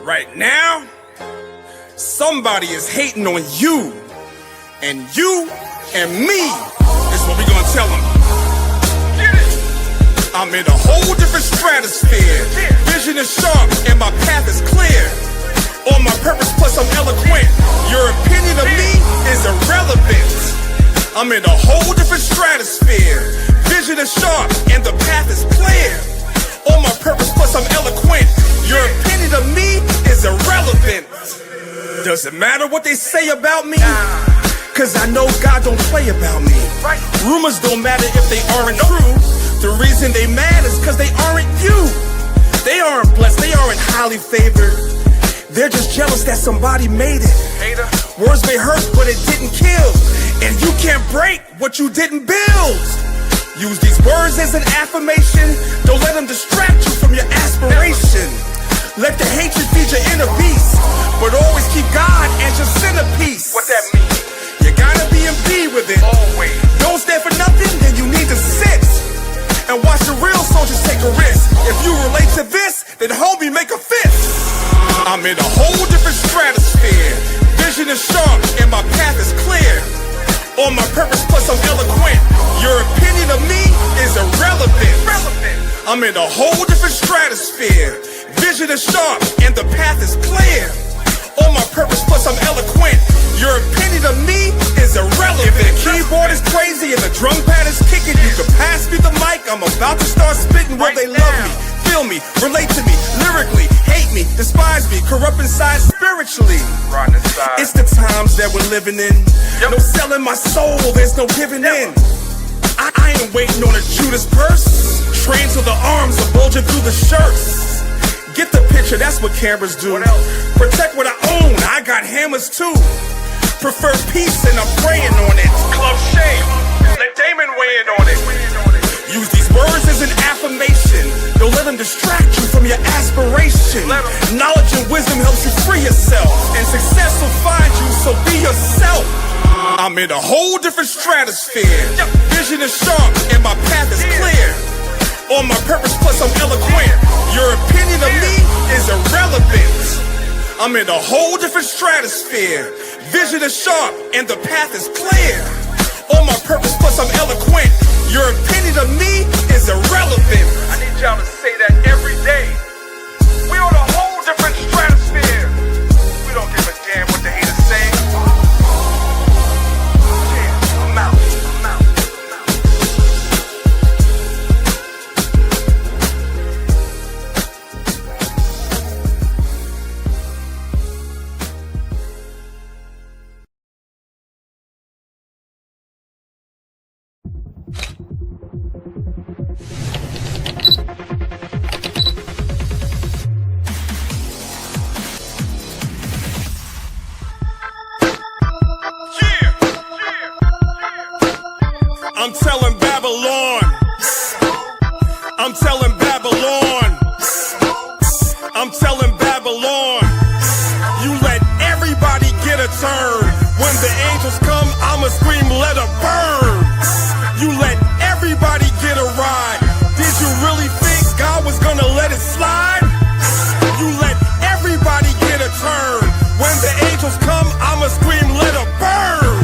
Right now, somebody is hating on you, and you and me. That's what we gonna tell them. Get it. I'm in a whole different stratosphere. Vision is sharp and my path is clear. On my purpose, plus I'm eloquent. Your opinion of me is irrelevant. I'm in a whole different stratosphere. Vision is sharp and the path is clear. On my purpose, plus I'm eloquent. Your opinion of me is irrelevant. Does it matter what they say about me? Cause I know God don't play about me. Rumors don't matter if they aren't true. The reason they mad is cause they aren't you. They aren't blessed, they aren't highly favored. They're just jealous that somebody made it. Words may hurt, but it didn't kill. And you can't break what you didn't build. Use these words as an affirmation. Don't let them distract you from your aspiration. Let the hatred feed your inner beast, but always keep God as your centerpiece. What that mean? You gotta be in B with it. Always. Don't stand for nothing, then you need to sit and watch the real soldiers take a risk. If you relate to this, then homie, make a fist. I'm in a whole different stratosphere. Vision is sharp and my path is clear. On my purpose, plus I'm eloquent. Your opinion of me is irrelevant. I'm in a whole different stratosphere. Vision is sharp and the path is clear. On my purpose, plus I'm eloquent. Your opinion of me is irrelevant. If the keyboard is crazy and the drum pad is kicking, you can pass me the mic. I'm about to start spitting. Will they love me, feel me, relate to me, lyrically, hate me, despise me, corrupt inside spiritually. It's the times that we're living in. No selling my soul, there's no giving in. I ain't waiting on a Judas purse. Trained till the arms are bulging through the shirts. Get the picture, that's what cameras do. Protect what I own, I got hammers too. Prefer peace and I'm praying on it. Club Shame, let Damon weigh in on it. Use these words as an affirmation. Don't let them distract you from your aspiration. Knowledge and wisdom helps you free yourself, and success will find you, so be yourself. I'm in a whole different stratosphere. Vision is sharp and my path is clear. On my purpose, plus I'm eloquent. Your opinion of me is irrelevant. I'm in a whole different stratosphere. Vision is sharp and the path is clear. On my purpose, plus I'm eloquent. Your opinion of me is irrelevant. I need y'all to say that every day. We on a whole different stratosphere. We don't give a damn what the haters say. Yeah, I'm out. I'm telling Babylon. I'm telling Babylon. I'm telling Babylon. You let everybody get a turn. When the angels come, I'ma scream, let her burn. You let everybody get a ride. Did you really think God was gonna let it slide? You let everybody get a turn. When the angels come, I'ma scream, let her burn.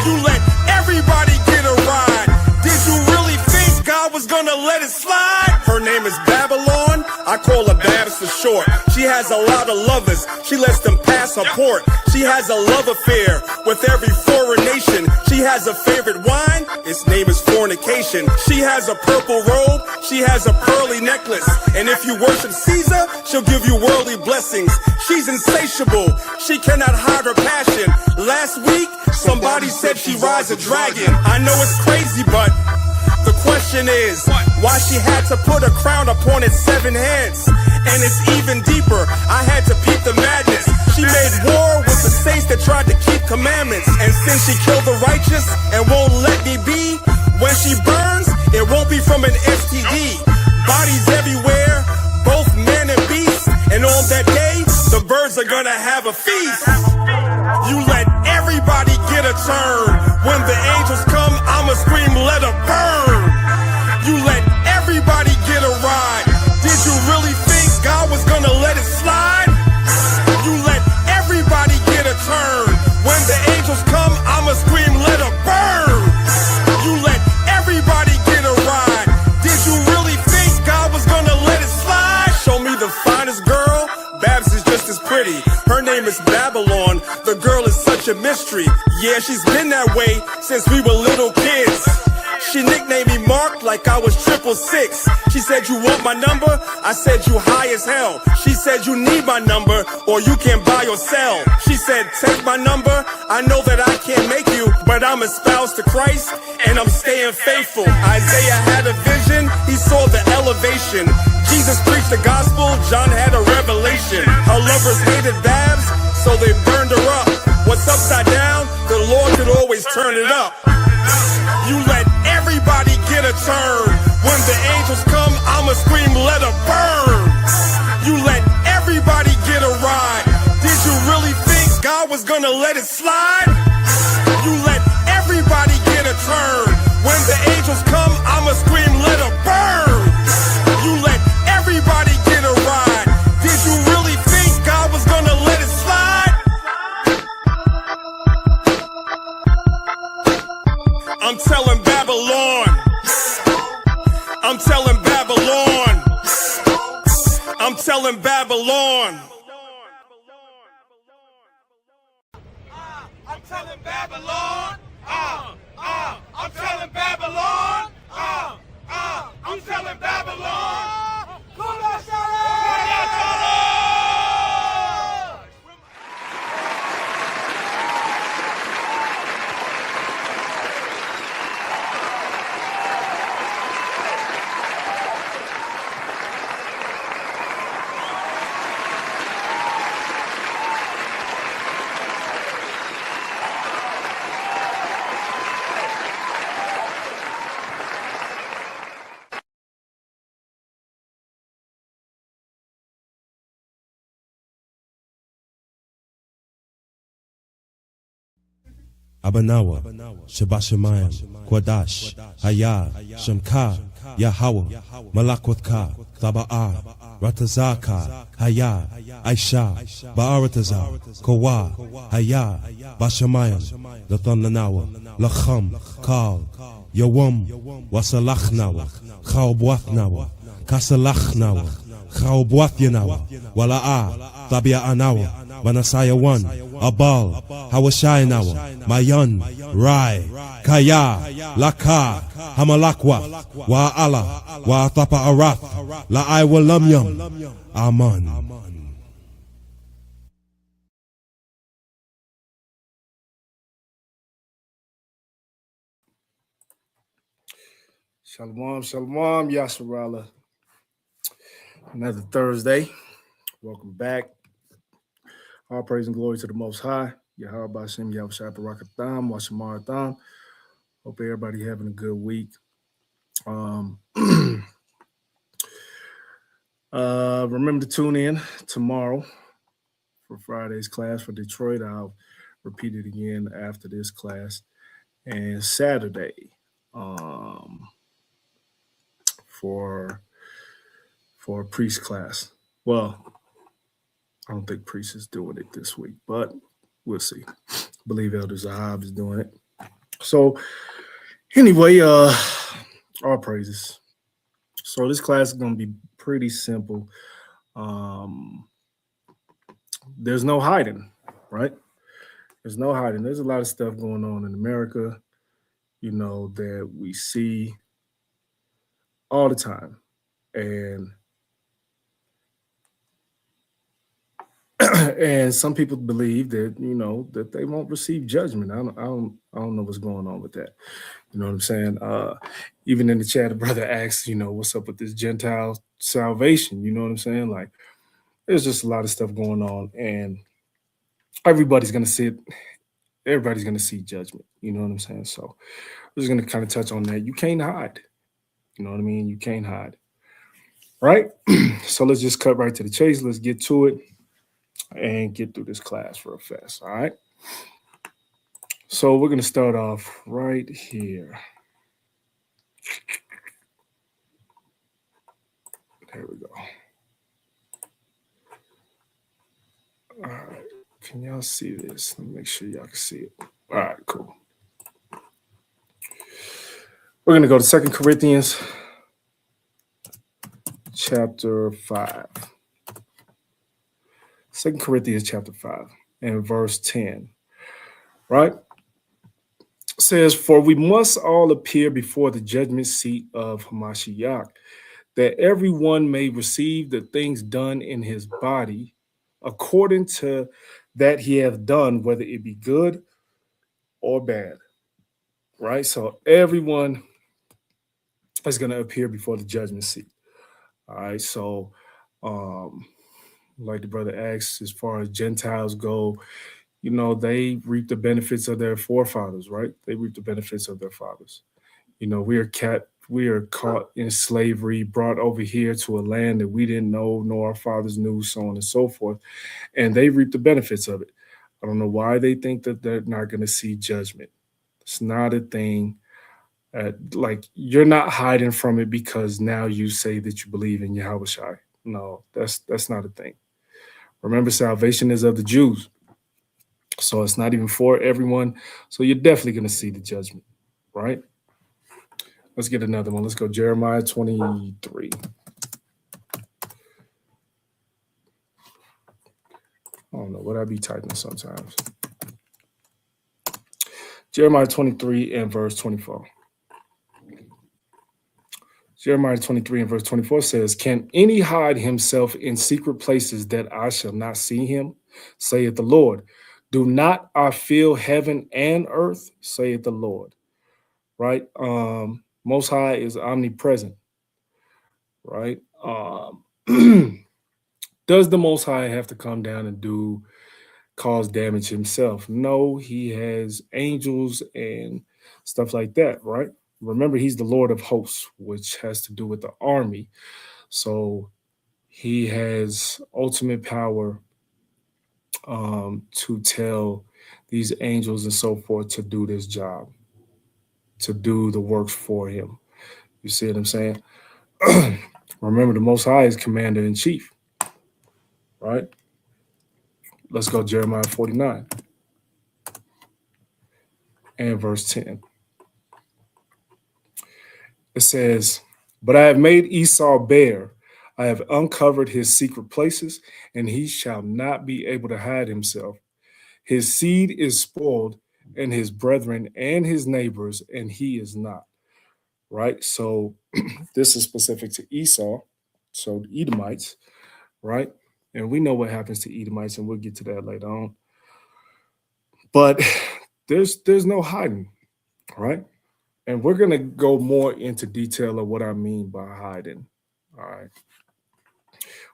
You let everybody get a ride. Did you really think God was gonna let it slide? Her name is Babylon. I call her Babs for short. She has a lot of lovers. She lets them pass her port. She has a love affair with every foreign nation. She has a favorite wine. Its name is fornication. She has a purple robe. She has a pearly necklace. And if you worship Caesar, she'll give you worldly blessings. She's insatiable. She cannot hide her passion. Last week, somebody said she rides a dragon. I know it's crazy, but the question is why she had to put a crown upon its 7 heads. And it's even deeper, I had to peep the madness. She made war with the saints that tried to keep commandments. And since she killed the righteous and won't let me be, when she burns, it won't be from an STD. Bodies everywhere, both man and beast. And on that day, the birds are gonna have a feast. You let everybody get a turn. When the angels come, I'ma scream, let her burn. You let everybody get a ride. Did you really think God was gonna let it slide? name is Babylon. The girl is such a mystery. Yeah, she's been that way since we were little kids. She nicknamed me Mark like I was 666. She said, you want my number? I said, you high as hell. She said, you need my number or you can't buy or sell. She said, take my number. I know that I can't make you, but I'm espoused to Christ and I'm staying faithful. Isaiah had a vision. He saw the elevation. Jesus preached the gospel. John had a revelation. Her lovers hated Babs, so they burned her up. What's upside down? The Lord could always turn it up. You let everybody get a turn. When the angels come, I'ma scream, let her burn. You let everybody get a ride. Did you really think God was gonna let it slide? You let everybody get a turn. When the angels come, I'ma scream, let her burn. You let everybody get a ride. Did you really think God was gonna let it slide? I'm telling Babylon. I'm telling Babylon. I'm telling Babylon. I'm telling Babylon. I'm telling Babylon. I'm telling Babylon. Abanawa, Shabashamayim, Kwadash, Haya, Shamka, Yahweh, Malakotka, Taba'a, Ratazaka, Haya, Aisha, Ba'aratazar, Kowa, Haya, Bashamayim, Lathananawa, Lacham, Kal, Yawam, Wasalachnawa, Chaubwathnawa, Kasalachnawa, Chaubwathinawa, Wala'a, Tabia Anawa, Manasaya 1, Abal, Hawashayanawa, Mayan, Rai, Kaya, Laka, Hamalakwa, Wa'ala, Wa'atapa Arath, La'ai Walamyam, Aman. Shalom, shalom, Yasharala. Another Thursday. Welcome back. All praise and glory to the Most High. Yahweh Bashem, Yahweh Shai Barakatham, Washamaratham. Hope everybody having a good week. Remember to tune in tomorrow for Friday's class for Detroit. I'll repeat it again after this class. And Saturday for a priest class. Well, I don't think priest is doing it this week, but we'll see. I believe Elder Zahab is doing it. So anyway, all praises. So this class is going to be pretty simple. There's no hiding, right? There's no hiding. There's a lot of stuff going on in America, you know, that we see all the time. And some people believe that, you know, that they won't receive judgment. I don't know what's going on with that. You know what I'm saying? Even in the chat, a brother asks, you know, what's up with this Gentile salvation? You know what I'm saying? Like, there's just a lot of stuff going on, and everybody's going to see it. Everybody's going to see judgment. You know what I'm saying? So we're just going to kind of touch on that. You can't hide. You know what I mean? You can't hide. Right? So let's just cut right to the chase. Let's get to it and get through this class real fast. All right. So we're going to start off right here. There we go. All right. Can y'all see this? Let me make sure y'all can see it. All right, cool. We're going to go to 2 Corinthians chapter 5. 2 Corinthians chapter 5 and verse 10, right? It says, for we must all appear before the judgment seat of Hamashiach, that everyone may receive the things done in his body according to that he hath done, whether it be good or bad, right? So everyone is going to appear before the judgment seat. All right. So, like the brother asked, as far as Gentiles go, you know, they reap the benefits of their forefathers, right? They reap the benefits of their fathers. You know, we are caught in slavery, brought over here to a land that we didn't know, nor our fathers knew, so on and so forth. And they reap the benefits of it. I don't know why they think that they're not going to see judgment. It's not a thing. Like, you're not hiding from it because now you say that you believe in Yahweh Shai. No, that's not a thing. Remember, salvation is of the Jews. So it's not even for everyone. So you're definitely going to see the judgment, right? Let's get another one. Let's go Jeremiah 23. I don't know what I be typing sometimes. Jeremiah 23 and verse 24. Jeremiah 23 and verse 24 says, can any hide himself in secret places that I shall not see him? Saith the Lord. Do not I fill heaven and earth? Saith the Lord. Right? Most High is omnipresent. Right? Does the Most High have to come down and cause damage himself? No, he has angels and stuff like that, right? Remember, he's the Lord of hosts, which has to do with the army. So he has ultimate power to tell these angels and so forth to do this job, to do the works for him. You see what I'm saying? Remember, the Most High is commander in chief, right? Let's go Jeremiah 49 and verse 10. It says, but I have made Esau bare. I have uncovered his secret places, and he shall not be able to hide himself. His seed is spoiled, and his brethren and his neighbors, and he is not. Right? So this is specific to Esau, so the Edomites, right? And we know what happens to Edomites, and we'll get to that later on. But there's no hiding, right? And we're going to go more into detail of what I mean by hiding. All right.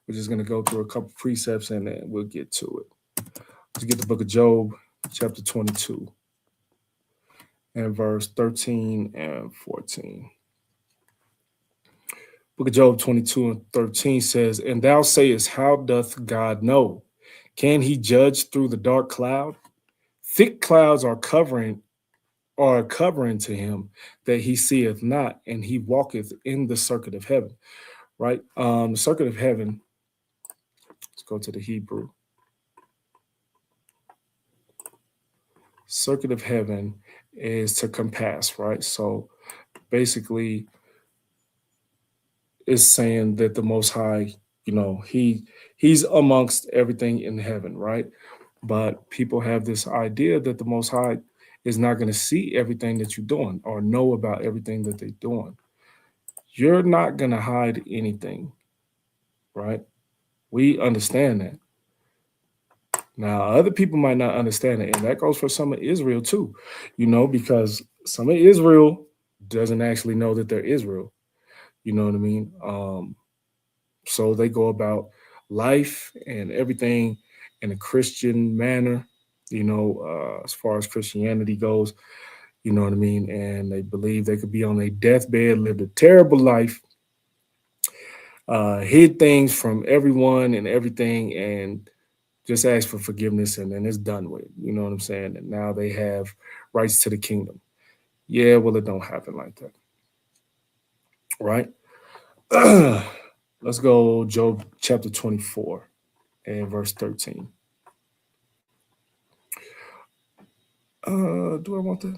We're just going to go through a couple precepts and then we'll get to it. Let's get the book of Job, chapter 22, and verse 13 and 14. Book of Job 22 and 13 says, and thou sayest, how doth God know? Can he judge through the dark cloud? Thick clouds are covering to him that he seeth not, and he walketh in the circuit of heaven. Right? The circuit of heaven, let's go to the Hebrew. Circuit of heaven is to compass, right? So basically it's saying that the Most High, you know, he's amongst everything in heaven, right? But people have this idea that the Most High is not going to see everything that you're doing or know about everything that they're doing. You're not going to hide anything, right? We understand that. Now, other people might not understand it, and that goes for some of Israel too, you know, because some of Israel doesn't actually know that they're Israel. You know what I mean? So they go about life and everything in a Christian manner, you know, as far as Christianity goes, you know what I mean? And they believe they could be on a deathbed, lived a terrible life, hid things from everyone and everything, and just ask for forgiveness, and then it's done with. You know what I'm saying? And now they have rights to the kingdom. Yeah, well, it don't happen like that. Right? Let's go Job chapter 24 and verse 13. Do I want that?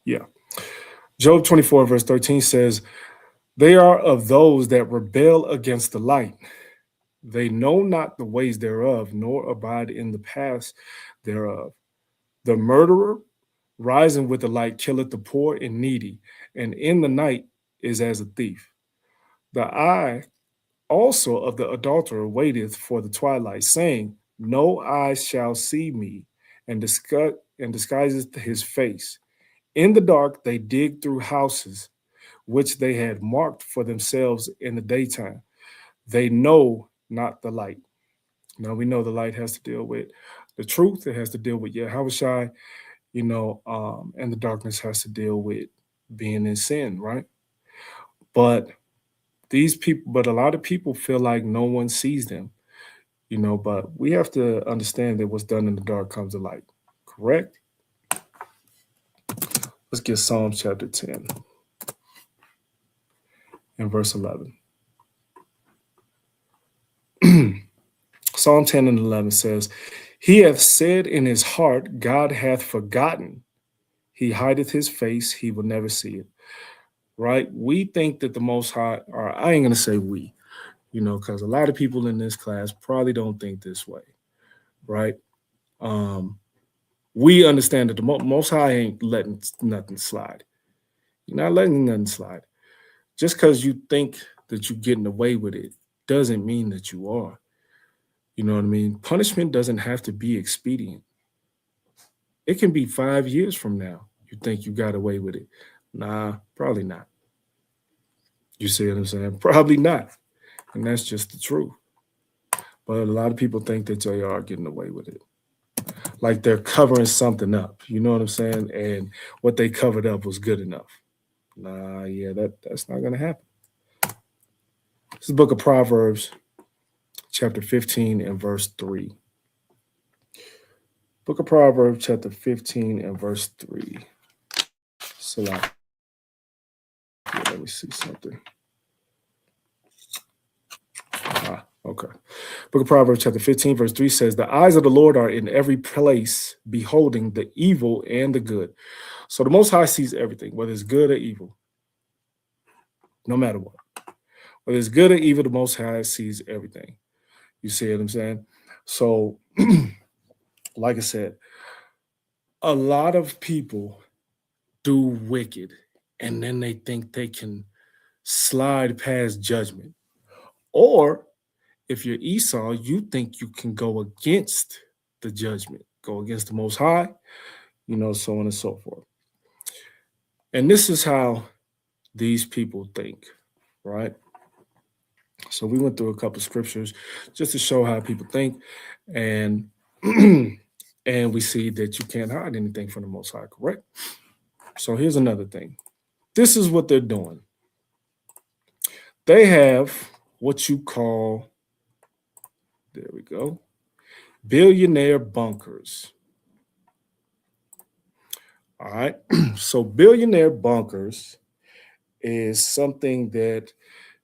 Yeah. Job 24 verse 13 says, They are of those that rebel against the light. They know not the ways thereof, nor abide in the paths thereof. The murderer, rising with the light, killeth the poor and needy, and in the night is as a thief. The eye also of the adulterer waiteth for the twilight, saying, no eye shall see me, and disguiseth his face. In the dark they dig through houses which they had marked for themselves in the daytime. They know not the light. Now we know the light has to deal with the truth. It has to deal with Yahushua, and the darkness has to deal with being in sin, right? But a lot of people feel like no one sees them, but we have to understand that what's done in the dark comes to light, correct? Let's get Psalms chapter 10 and verse 11. Psalm 10 and 11 says, he hath said in his heart, God hath forgotten. He hideth his face, he will never see it. Right? We think that the Most High, or I ain't going to say we, because a lot of people in this class probably don't think this way, right? We understand that the Most High ain't letting nothing slide. You're not letting nothing slide. Just because you think that you're getting away with it doesn't mean that you are. You know what I mean? Punishment doesn't have to be expedient. It can be 5 years from now. You think you got away with it. Nah, probably not. You see what I'm saying? Probably not. And that's just the truth. But a lot of people think that they are getting away with it. Like they're covering something up. You know what I'm saying? And what they covered up was good enough. Nah, yeah, that's not going to happen. This is the book of Proverbs, chapter 15 and verse 3. Book of Proverbs, chapter 15 and verse 3. Salah. Yeah, let me see something. Okay. Book of Proverbs, chapter 15, verse 3 says, the eyes of the Lord are in every place, beholding the evil and the good. So the Most High sees everything, whether it's good or evil, no matter what. Whether it's good or evil, the Most High sees everything. You see what I'm saying? So, like I said, a lot of people do wicked, and then they think they can slide past judgment. Or if you're Esau, you think you can go against the judgment, go against the Most High, so on and so forth. And this is how these people think, right? So we went through a couple of scriptures just to show how people think, and and we see that you can't hide anything from the Most High, correct? So here's another thing. This is what they're doing. They have what you call, there we go, billionaire bunkers. All right. So billionaire bunkers is something that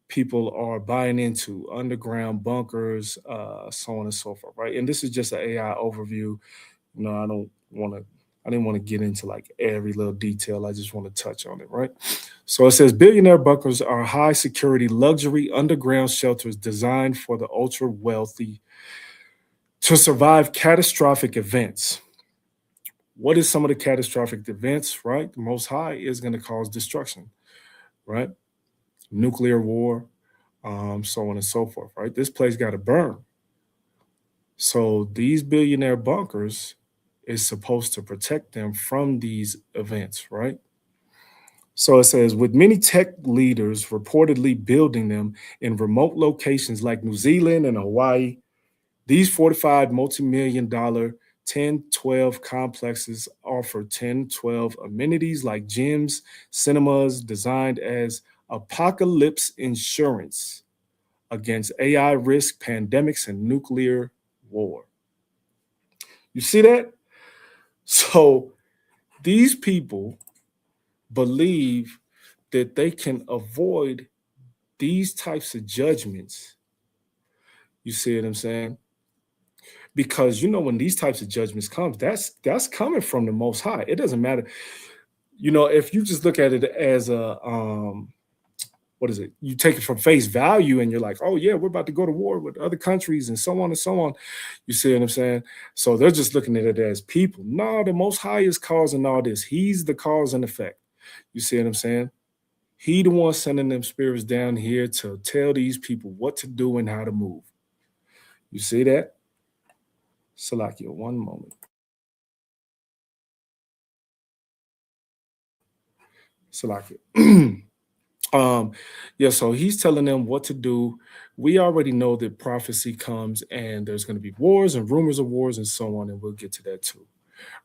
people are buying into, underground bunkers, so on and so forth, right? And this is just an AI overview. I didn't want to get into like every little detail. I just want to touch on it, right? So it says billionaire bunkers are high security luxury underground shelters designed for the ultra wealthy to survive catastrophic events. What is some of the catastrophic events, right? The Most High is going to cause destruction, right? Nuclear war, so on and so forth, right? This place got to burn. So these billionaire bunkers is supposed to protect them from these events, right? So it says, with many tech leaders reportedly building them in remote locations like New Zealand and Hawaii, these fortified multi-million-dollar 10-12 complexes offer 10-12 amenities like gyms, cinemas, designed as apocalypse insurance against AI risk, pandemics, and nuclear war. You see that? So these people believe that they can avoid these types of judgments. You see what I'm saying? Because when these types of judgments come, that's coming from the Most High. It doesn't matter. If you just look at it as a what is it? You take it from face value and you're like, oh yeah, we're about to go to war with other countries and so on and so on. You see what I'm saying? So they're just looking at it as people. No, the Most High is causing all this. He's the cause and effect. You see what I'm saying? He the one sending them spirits down here to tell these people what to do and how to move. You see that? Salakia, one moment. Salakia. Yeah, so he's telling them what to do. We already know that prophecy comes and there's going to be wars and rumors of wars and so on, and we'll get to that too.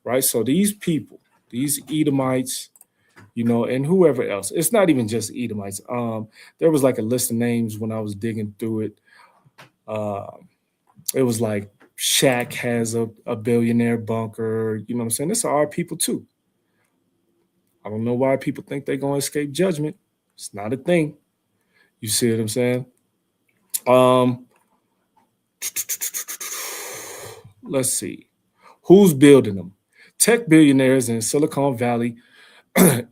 Right? So these people, these Edomites, you know, and whoever else, it's not even just Edomites. There was like a list of names when I was digging through it. It was like Shaq has a billionaire bunker, you know what I'm saying? This are our people too. I don't know why people think they're going to escape judgment. It's not a thing. You see what I'm saying? Let's see. Who's building them? Tech billionaires in Silicon Valley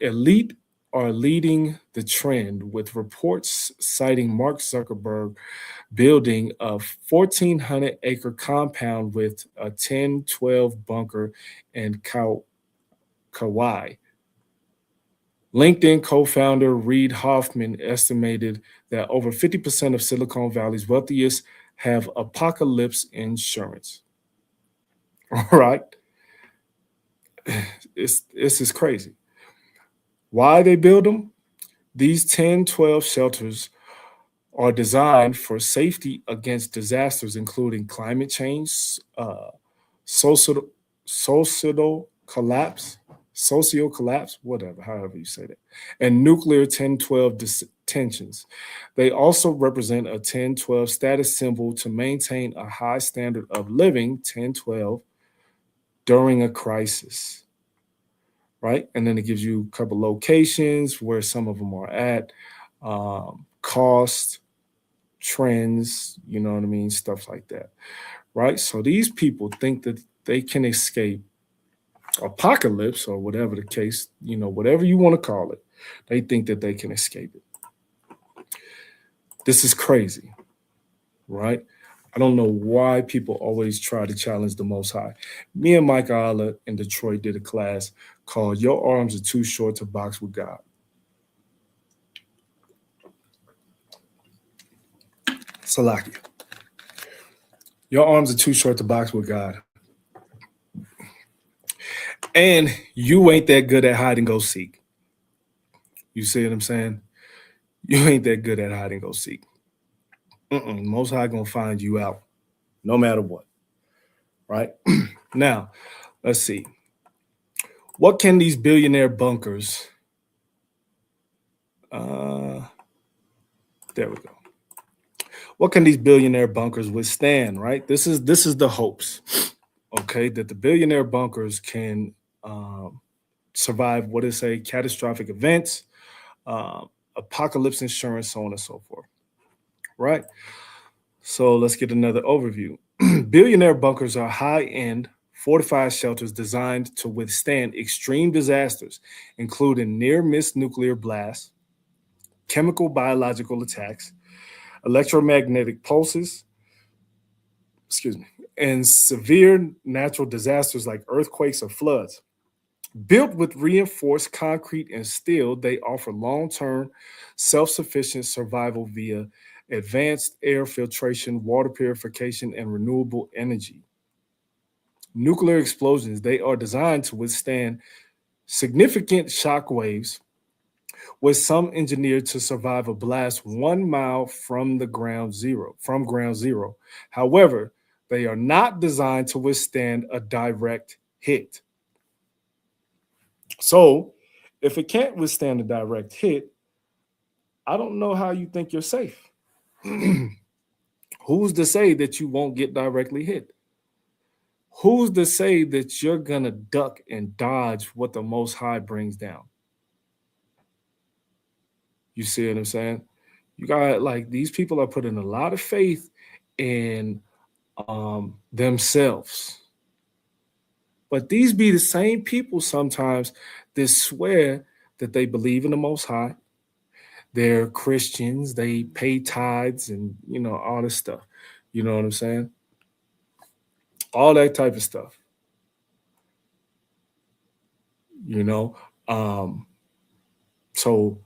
elite are leading the trend, with reports citing Mark Zuckerberg building a 1,400-acre compound with a 10-12 bunker in Kauai. LinkedIn co-founder Reid Hoffman estimated that over 50% of Silicon Valley's wealthiest have apocalypse insurance. All right. This is crazy. Why they build them? These 10-12 shelters are designed for safety against disasters, including climate change, societal collapse, whatever, however you say that, and nuclear 10-12 tensions. They also represent a 10-12 status symbol to maintain a high standard of living, 10-12, during a crisis. Right? And then it gives you a couple locations where some of them are at, cost, trends, you know what I mean? Stuff like that. Right? So these people think that they can escape apocalypse or whatever the case, you know, whatever you want to call it. They think that they can escape it. This is crazy. Right? I don't know why people always try to challenge the Most High. Me and Mike Allah in Detroit did a class called Your Arms Are Too Short to Box with God. Salakia. Your arms are too short to box with God. And you ain't that good at hide and go seek. You see what I'm saying? You ain't that good at hide and go seek. Most High gonna find you out no matter what. Right? Now, let's see. What can these billionaire bunkers? There we go. What can these billionaire bunkers withstand? Right. This is the hopes. Okay, that the billionaire bunkers can survive what is a catastrophic events, apocalypse insurance, so on and so forth. Right. So let's get another overview. Billionaire bunkers are high-end fortified shelters designed to withstand extreme disasters, including near-miss nuclear blasts, chemical biological attacks, electromagnetic pulses, and severe natural disasters like earthquakes or floods. Built with reinforced concrete and steel, they offer long-term self-sufficient survival via advanced air filtration, water purification, and renewable energy. Nuclear explosions, they are designed to withstand significant shock waves, with some engineered to survive a blast 1 mile from ground zero. However, they are not designed to withstand a direct hit. So if it can't withstand a direct hit, I don't know how you think you're safe. Who's to say that you won't get directly hit? Who's to say that you're going to duck and dodge what the Most High brings down? You see what I'm saying? You got, like, these people are putting a lot of faith in themselves. But these be the same people sometimes that swear that they believe in the Most High. They're Christians. They pay tithes and all this stuff. You know what I'm saying? All that type of stuff. You know, um, so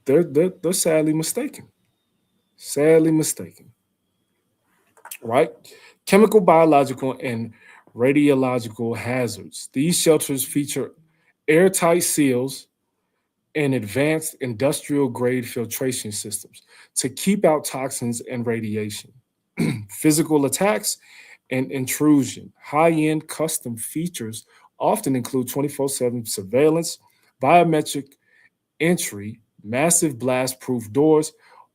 they're sadly mistaken. Sadly mistaken. Right? Chemical, biological, and radiological hazards. These shelters feature airtight seals and advanced industrial grade filtration systems to keep out toxins and radiation. Physical attacks and intrusion. High end custom features often include 24/7 surveillance, biometric entry, massive blast proof doors,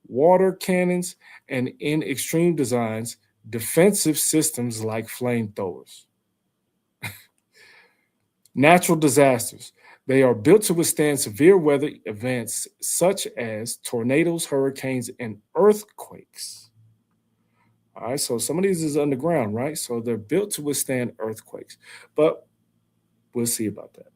water cannons, and in extreme designs, defensive systems like flamethrowers. Natural disasters. They are built to withstand severe weather events such as tornadoes, hurricanes, and earthquakes. All right, so some of these is underground, right? So they're built to withstand earthquakes, but we'll see about that.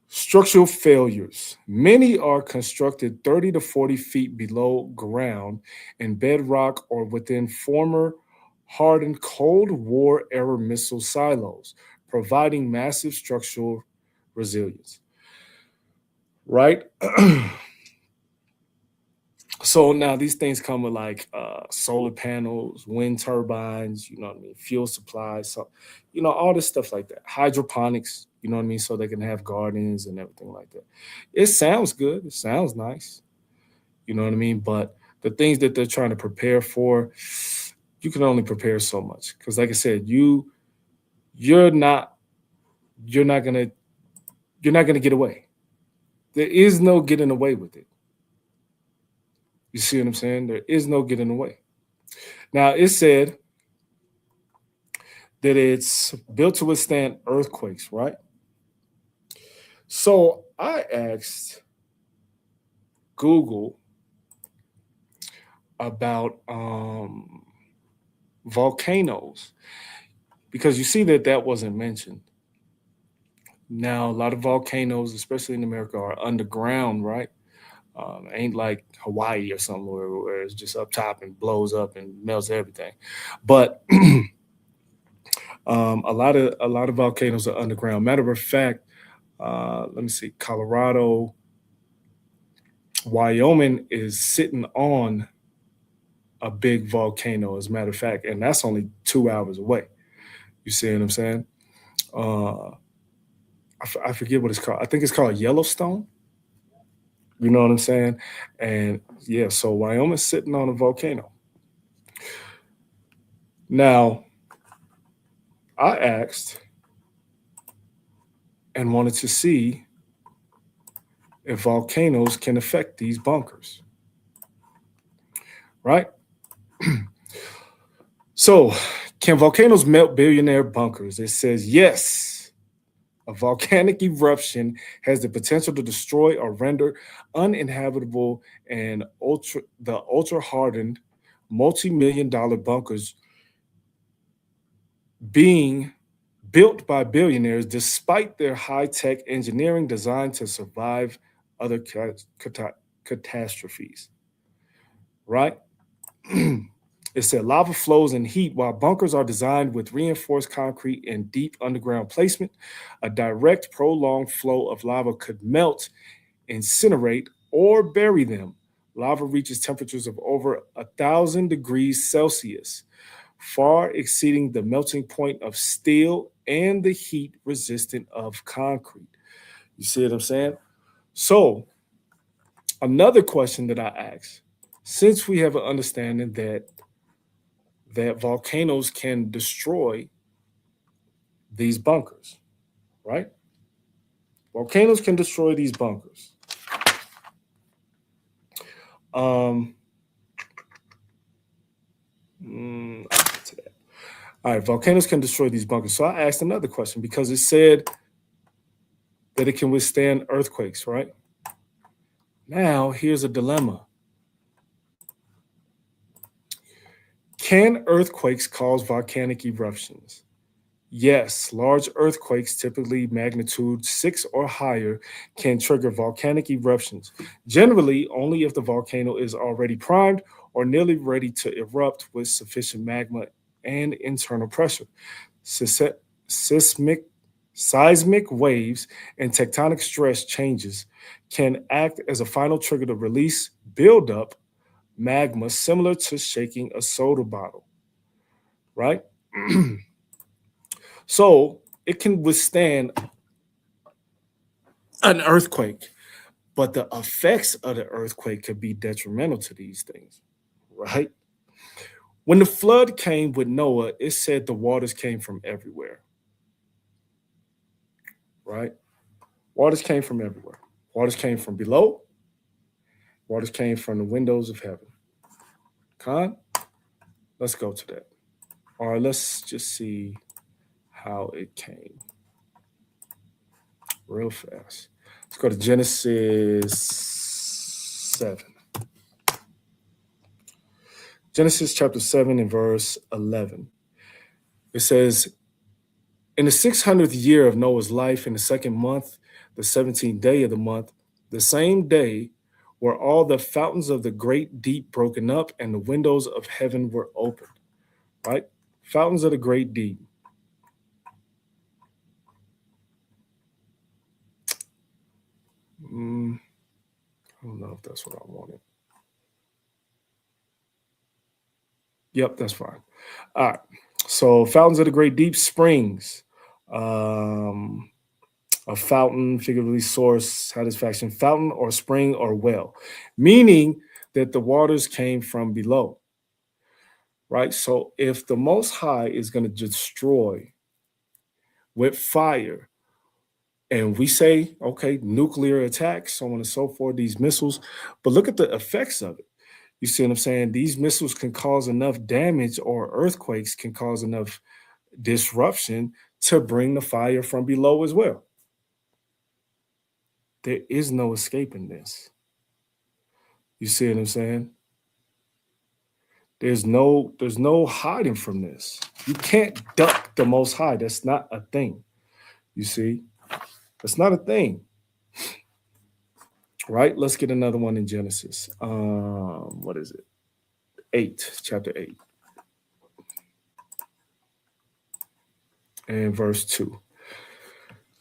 Structural failures. Many are constructed 30 to 40 feet below ground in bedrock or within former hardened Cold War era missile silos, providing massive structural resilience. Right? So now these things come with like solar panels, wind turbines, you know what I mean, fuel supplies, so all this stuff like that. Hydroponics, you know what I mean, so they can have gardens and everything like that. It sounds good, it sounds nice, you know what I mean, but the things that they're trying to prepare for, you can only prepare so much. Because like I said, you're not gonna get away. There is no getting away with it. You see what I'm saying? There is no getting away. Now, it said that it's built to withstand earthquakes, right? So I asked Google about volcanoes because you see that wasn't mentioned. Now, a lot of volcanoes, especially in America, are underground, right? Ain't like Hawaii or something where it's just up top and blows up and melts everything. But a lot of volcanoes are underground. Matter of fact, let me see, Colorado, Wyoming is sitting on a big volcano, as a matter of fact, and that's only 2 hours away. You see what I'm saying? Uh, I forget what it's called. I think it's called Yellowstone. You know what I'm saying? And yeah, so Wyoming's sitting on a volcano. Now, I asked and wanted to see if volcanoes can affect these bunkers, right? So, can volcanoes melt billionaire bunkers? It says yes. A volcanic eruption has the potential to destroy or render uninhabitable and ultra hardened multi-million dollar bunkers being built by billionaires despite their high-tech engineering designed to survive other catastrophes, right? It said lava flows and heat while bunkers are designed with reinforced concrete and deep underground placement. A direct, prolonged flow of lava could melt, incinerate, or bury them. Lava reaches temperatures of over 1,000 degrees Celsius, far exceeding the melting point of steel and the heat resistant of concrete. You see what I'm saying? So, another question that I asked, since we have an understanding that volcanoes can destroy these bunkers, right? Volcanoes can destroy these bunkers. I'll get to that. All right, volcanoes can destroy these bunkers. So I asked another question because it said that it can withstand earthquakes, right? Now, here's a dilemma. Can earthquakes cause volcanic eruptions? Yes, large earthquakes, typically magnitude 6 or higher, can trigger volcanic eruptions, generally only if the volcano is already primed or nearly ready to erupt with sufficient magma and internal pressure. Sys- Seismic, seismic waves and tectonic stress changes can act as a final trigger to release buildup magma similar to shaking a soda bottle, right? So it can withstand an earthquake, but the effects of the earthquake could be detrimental to these things, right? When the flood came with Noah, it said the waters came from everywhere, right? Waters came from everywhere. Waters came from below, waters came from the windows of heaven. Con, let's go to that. Or let's just see how it came real fast. Let's go to Genesis 7. Genesis chapter 7 and verse 11. It says, in the 600th year of Noah's life, in the second month, the 17th day of the month, the same day were all the fountains of the great deep broken up and the windows of heaven were opened. Right? Fountains of the great deep. I don't know if that's what I wanted. Yep, that's fine. All right. So fountains of the great deep, springs, a fountain, figuratively source, satisfaction, fountain or spring or well, meaning that the waters came from below, right? So if the Most High is going to destroy with fire, and we say, okay, nuclear attacks, so on and so forth, these missiles, but look at the effects of it. You see what I'm saying? These missiles can cause enough damage, or earthquakes can cause enough disruption to bring the fire from below as well. There is no escaping this. You see what I'm saying? There's no hiding from this. You can't duck the Most High. That's not a thing. You see? That's not a thing. Right? Let's get another one in Genesis. What is it? 8, chapter 8. And verse 2.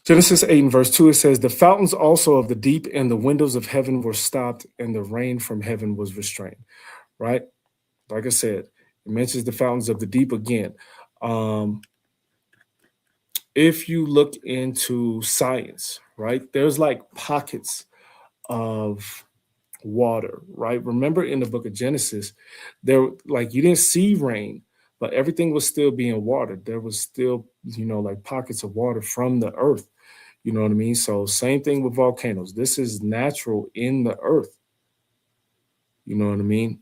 Genesis 8 and verse 2, it says, the fountains also of the deep and the windows of heaven were stopped, and the rain from heaven was restrained. Right? Like I said, it mentions the fountains of the deep again. If you look into science, right, there's like pockets of water, right? Remember in the book of Genesis, there, like, you didn't see rain, but everything was still being watered. There was still, like pockets of water from the earth. You know what I mean? So same thing with volcanoes. This is natural in the earth. You know what I mean?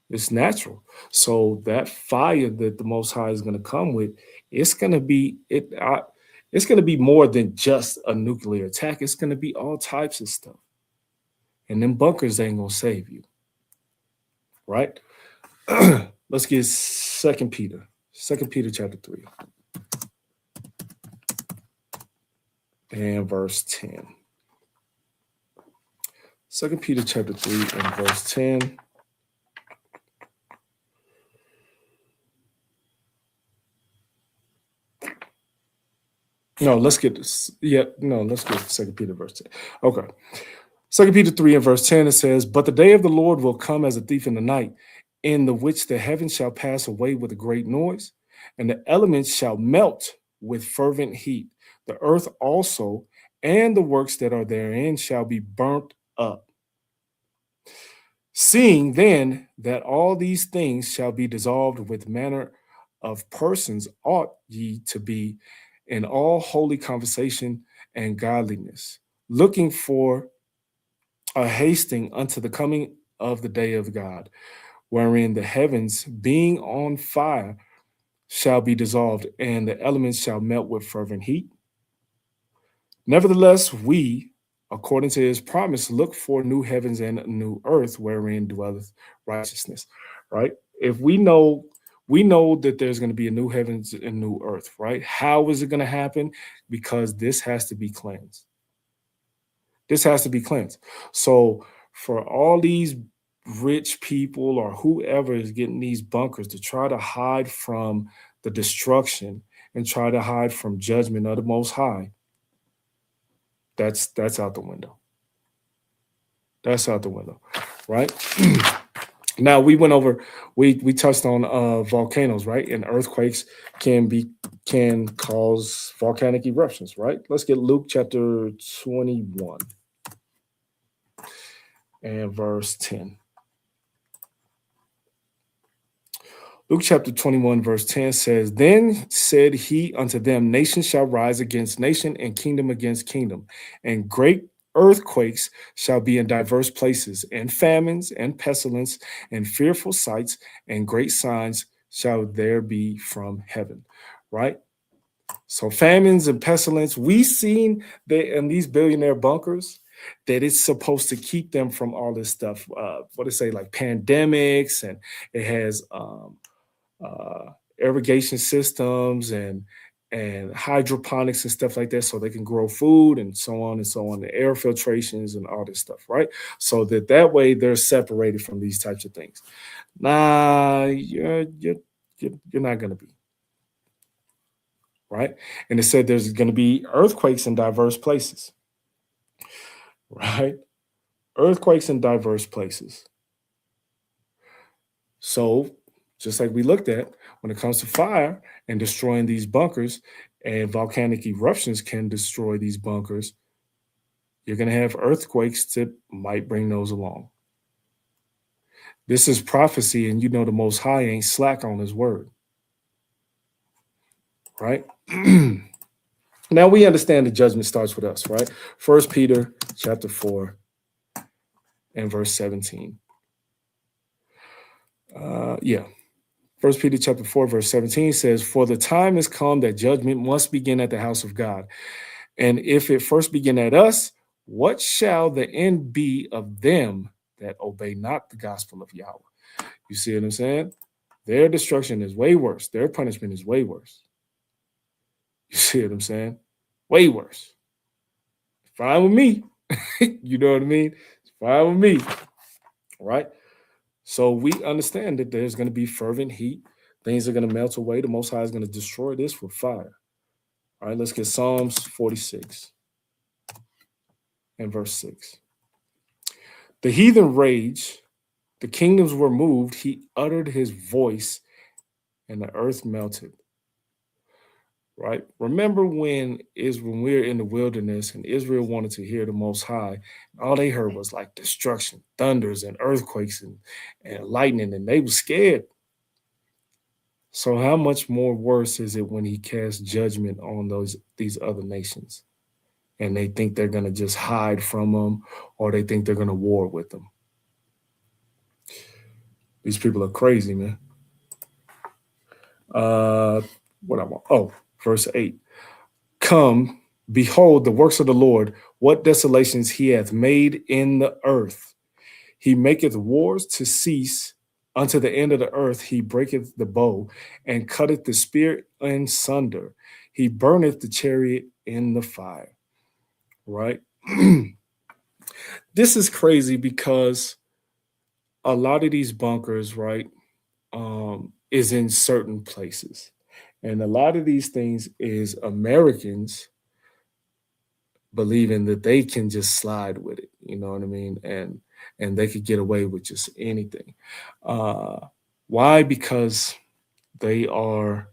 It's natural. So that fire that the Most High is going to come with, it's going to be it's going to be more than just a nuclear attack. It's going to be all types of stuff. And them bunkers ain't going to save you. Right? Let's get 2 Peter. 2 Peter chapter 3. And verse 10. 2 Peter chapter 3 and verse 10. No, let's get this. Yeah, no, let's get 2 Peter verse 10. Okay. 2 Peter 3 and verse 10, it says, but the day of the Lord will come as a thief in the night, in the which the heavens shall pass away with a great noise, and the elements shall melt with fervent heat. The earth also and the works that are therein shall be burnt up. Seeing then that all these things shall be dissolved, with manner of persons ought ye to be in all holy conversation and godliness, looking for a hasting unto the coming of the day of God, wherein the heavens being on fire shall be dissolved, and the elements shall melt with fervent heat. Nevertheless, we, according to his promise, look for new heavens and a new earth, wherein dwelleth righteousness. Right? If we know we know that there's going to be a new heavens and new earth, right? How is it going to happen? Because this has to be cleansed. This has to be cleansed. So for all these rich people or whoever is getting these bunkers to try to hide from the destruction and try to hide from judgment of the Most High, that's out the window. That's out the window, right? Now we went over, we touched on volcanoes, right? And earthquakes can cause volcanic eruptions, right? Let's get Luke chapter 21 and verse 10. Luke chapter 21, verse 10 says, Then said he unto them, Nation shall rise against nation, and kingdom against kingdom, and great earthquakes shall be in diverse places, and famines, and pestilence, and fearful sights, and great signs shall there be from heaven. Right? So famines and pestilence, we seen that in these billionaire bunkers, that it's supposed to keep them from all this stuff. What they say, like pandemics, and it has irrigation systems and hydroponics and stuff like that, so they can grow food and so on and so on, the air filtrations and all this stuff, right? So that way they're separated from these types of things. Nah, you're not going to be, right? And it said there's going to be earthquakes in diverse places, right? Earthquakes in diverse places. So just like we looked at, when it comes to fire and destroying these bunkers, and volcanic eruptions can destroy these bunkers, you're going to have earthquakes that might bring those along. This is prophecy, and you know the Most High ain't slack on his word, right? Now we understand the judgment starts with us, right? 1 Peter chapter 4 and verse 17. 1 Peter chapter 4, verse 17 says, For the time is come that judgment must begin at the house of God. And if it first begin at us, what shall the end be of them that obey not the gospel of Yahweh? You see what I'm saying? Their destruction is way worse. Their punishment is way worse. You see what I'm saying? Way worse. Fine with me. You know what I mean? It's fine with me. Right? So we understand that there's going to be fervent heat. Things are going to melt away. The Most High is going to destroy this with fire. All right, let's get Psalms 46 and verse 6. The heathen rage, the kingdoms were moved. He uttered his voice, and the earth melted. Right? Remember when we were in the wilderness and Israel wanted to hear the Most High, all they heard was like destruction, thunders, and earthquakes and lightning, and they were scared. So how much more worse is it when he casts judgment on these other nations, and they think they're going to just hide from them, or they think they're going to war with them? These people are crazy, man. Verse 8, Come, behold the works of the Lord, what desolations he hath made in the earth. He maketh wars to cease unto the end of the earth. He breaketh the bow and cutteth the spear in sunder. He burneth the chariot in the fire. Right? This is crazy because a lot of these bunkers, right, is in certain places. And a lot of these things is Americans believing that they can just slide with it, you know what I mean? And they could get away with just anything. Why? Because they are,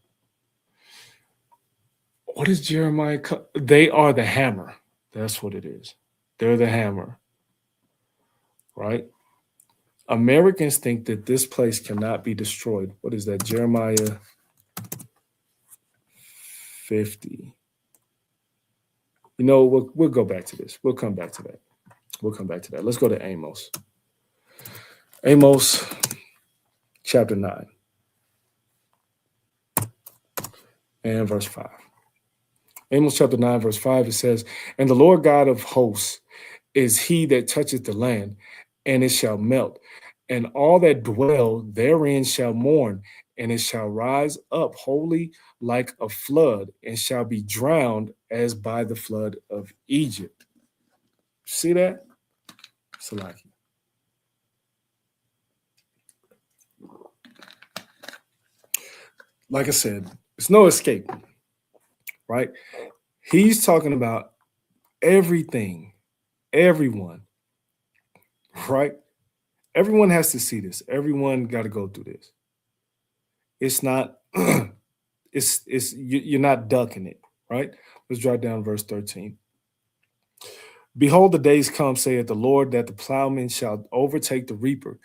what is Jeremiah? They are the hammer. That's what it is. They're the hammer, right? Americans think that this place cannot be destroyed. What is that? Jeremiah 50. You know, we'll go back to this. We'll come back to that. Let's go to Amos. Amos chapter 9 and verse 5. Amos chapter 9, verse 5, it says, And the Lord God of hosts is he that toucheth the land, and it shall melt, and all that dwell therein shall mourn, and it shall rise up wholly like a flood, and shall be drowned as by the flood of Egypt. See that? Salaki. Like I said, it's no escape, right? He's talking about everything, everyone, right? Everyone has to see this. Everyone got to go through this. It's not, you're not ducking it, right? Let's drop down verse 13. Behold, the days come, saith the Lord, that the plowman shall overtake the reaper,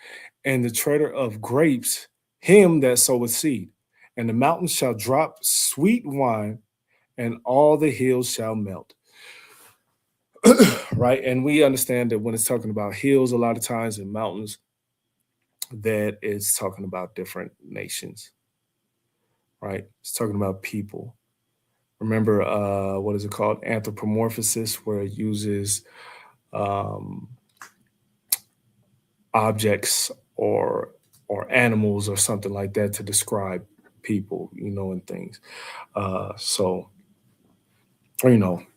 and the treader of grapes him that soweth seed. And the mountains shall drop sweet wine, and all the hills shall melt. Right? And we understand that when it's talking about hills, a lot of times, and mountains, that it's talking about different nations, right? It's talking about people. Remember, what is it called? Anthropomorphosis, where it uses objects or animals or something like that to describe people, and things. So,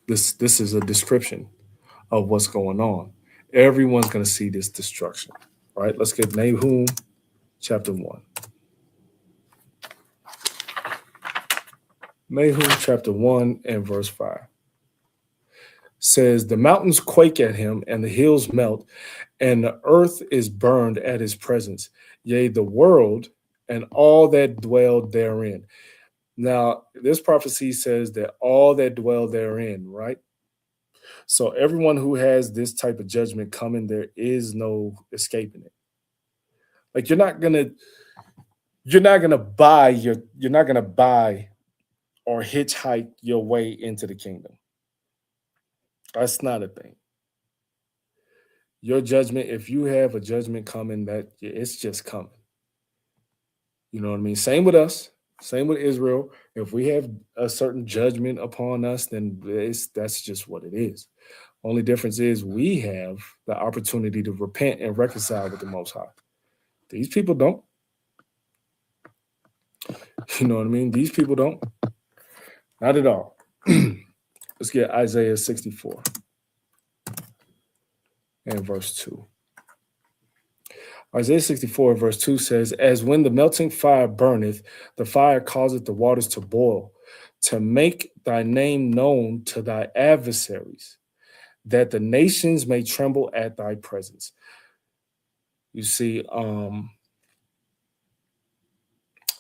this is a description of what's going on. Everyone's going to see this destruction, right? Let's get Nahum chapter 1. Nahum chapter 1 and verse 5 says, the mountains quake at him, and the hills melt, and the earth is burned at his presence, yea, the world and all that dwell therein. Now, this prophecy says that all that dwell therein, right? So everyone who has this type of judgment coming, there is no escaping it. Like you're not gonna buy or hitchhike your way into the kingdom. That's not a thing. Your judgment, if you have a judgment coming, that it's just coming. You know what I mean? Same with us. Same with Israel. If we have a certain judgment upon us, then that's just what it is. Only difference is we have the opportunity to repent and reconcile with the Most High. These people don't. You know what I mean? These people don't. Not at all. Let's get Isaiah 64 and verse 2. Isaiah 64 verse 2 says, as when the melting fire burneth, the fire causeth the waters to boil, to make thy name known to thy adversaries, that the nations may tremble at thy presence. You see,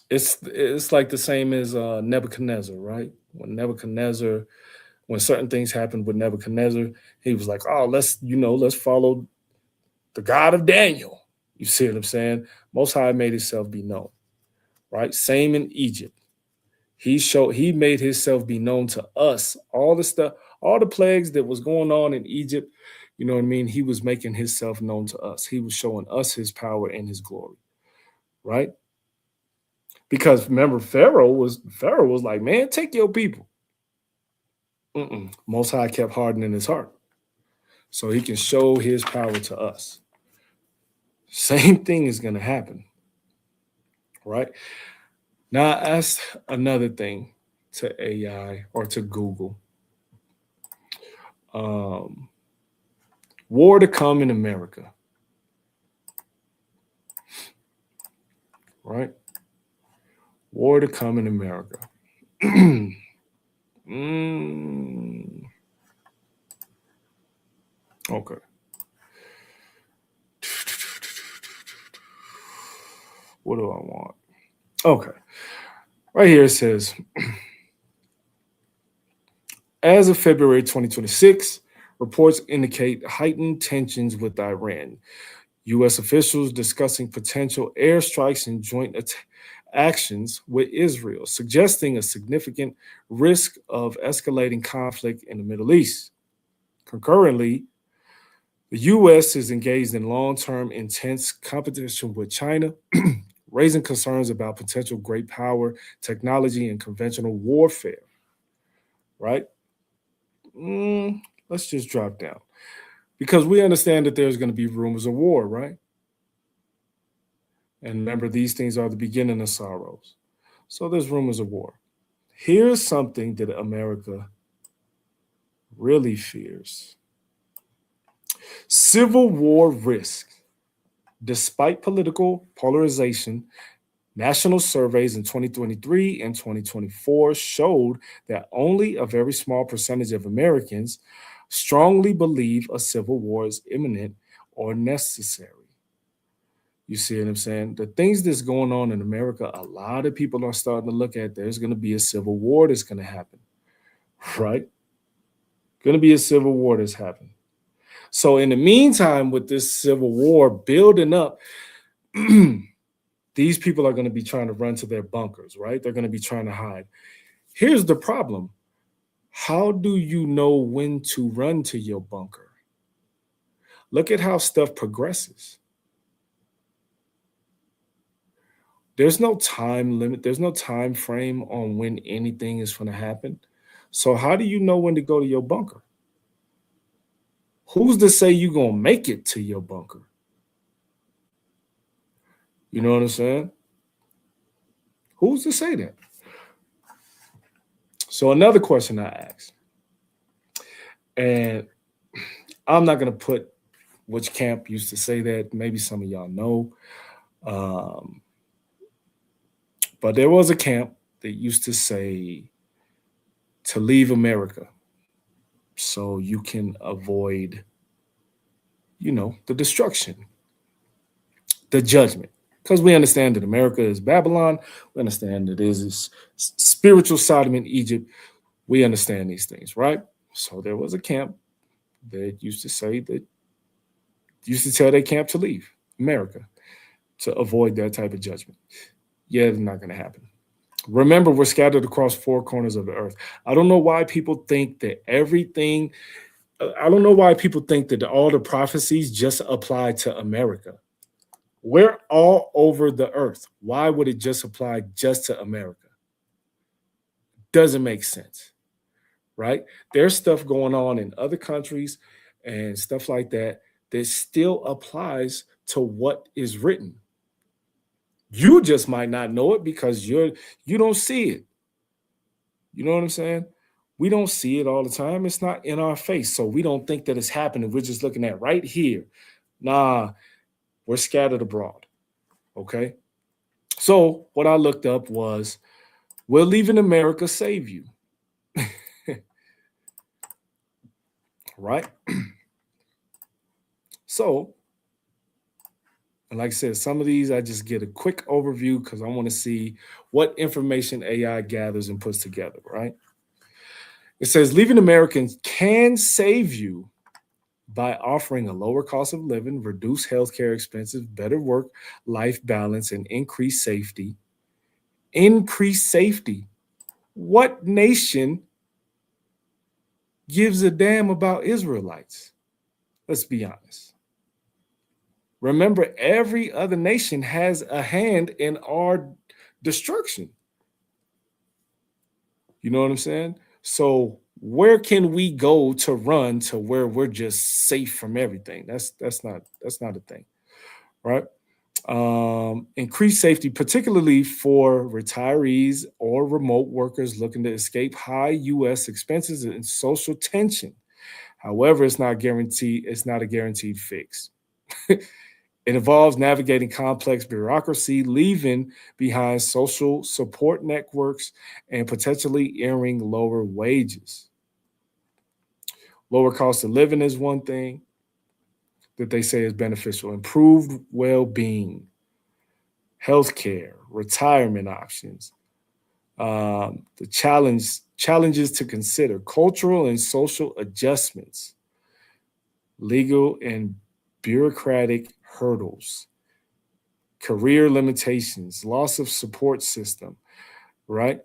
it's like the same as Nebuchadnezzar, right? When certain things happened with Nebuchadnezzar, he was like, oh, let's follow the God of Daniel. You see what I'm saying? Most High made himself be known, right? Same in Egypt. He made himself be known to us. All the stuff, all the plagues that was going on in Egypt, you know what I mean? He was making himself known to us. He was showing us his power and his glory, right? Because remember, Pharaoh was like, man, take your people. Most High kept hardening his heart so he can show his power to us. Same thing is going to happen, right? Now, I asked another thing to AI or to Google. War to come in America, right? War to come in America. Okay. What do I want? Okay. Right here it says, as of February 2026, reports indicate heightened tensions with Iran. U.S. officials discussing potential airstrikes and joint actions with Israel, suggesting a significant risk of escalating conflict in the Middle East. Concurrently, the U.S. is engaged in long-term intense competition with China, raising concerns about potential great power, technology, and conventional warfare, right? Let's just drop down. Because we understand that there's going to be rumors of war, right? And remember, these things are the beginning of sorrows. So there's rumors of war. Here's something that America really fears. Civil war risk. Despite political polarization, national surveys in 2023 and 2024 showed that only a very small percentage of Americans strongly believe a civil war is imminent or necessary. You see what I'm saying? The things that's going on in America, a lot of people are starting to look at there's going to be a civil war that's going to happen, right? Going to be a civil war that's happening. So in the meantime, with this civil war building up, these people are going to be trying to run to their bunkers, right? They're going to be trying to hide. Here's the problem. How do you know when to run to your bunker? Look at how stuff progresses. There's no time limit. There's no time frame on when anything is going to happen. So how do you know when to go to your bunker? Who's to say you're going to make it to your bunker? You know what I'm saying? Who's to say that? So another question I asked, and I'm not going to put which camp used to say that. Maybe some of y'all know. But there was a camp that used to say to leave America so you can avoid, the destruction, the judgment. Because we understand that America is Babylon. We understand that there's this spiritual Sodom in Egypt. We understand these things, right? So there was a camp that used to tell their camp to leave America to avoid that type of judgment. Yeah, it's not going to happen. Remember, we're scattered across four corners of the earth. I don't know why people think that all the prophecies just apply to America. We're all over the earth. Why would it just apply just to America? Doesn't make sense, right? There's stuff going on in other countries and stuff like that that still applies to what is written. You just might not know it because you don't see it. You know what I'm saying? We don't see it all the time. It's not in our face. So we don't think that it's happening. We're just looking at right here. Nah, we're scattered abroad. Okay. So what I looked up was, will leaving America save you? Right? So, and like I said, some of these I just get a quick overview because I want to see what information AI gathers and puts together, right? It says leaving America can save you by offering a lower cost of living, reduced healthcare expenses, better work-life balance, and increased safety. Increased safety. What nation gives a damn about Israelites? Let's be honest. Remember, every other nation has a hand in our destruction. You know what I'm saying? So where can we go to run to where we're just safe from everything? That's not a thing, right? Increased safety, particularly for retirees or remote workers looking to escape high U.S. expenses and social tension. However, it's not a guaranteed fix. It involves navigating complex bureaucracy, leaving behind social support networks, and potentially earning lower wages. Lower cost of living is one thing that they say is beneficial. Improved well-being, healthcare, retirement options. The challenges to consider: cultural and social adjustments, legal and bureaucratic hurdles, career limitations, loss of support system, right?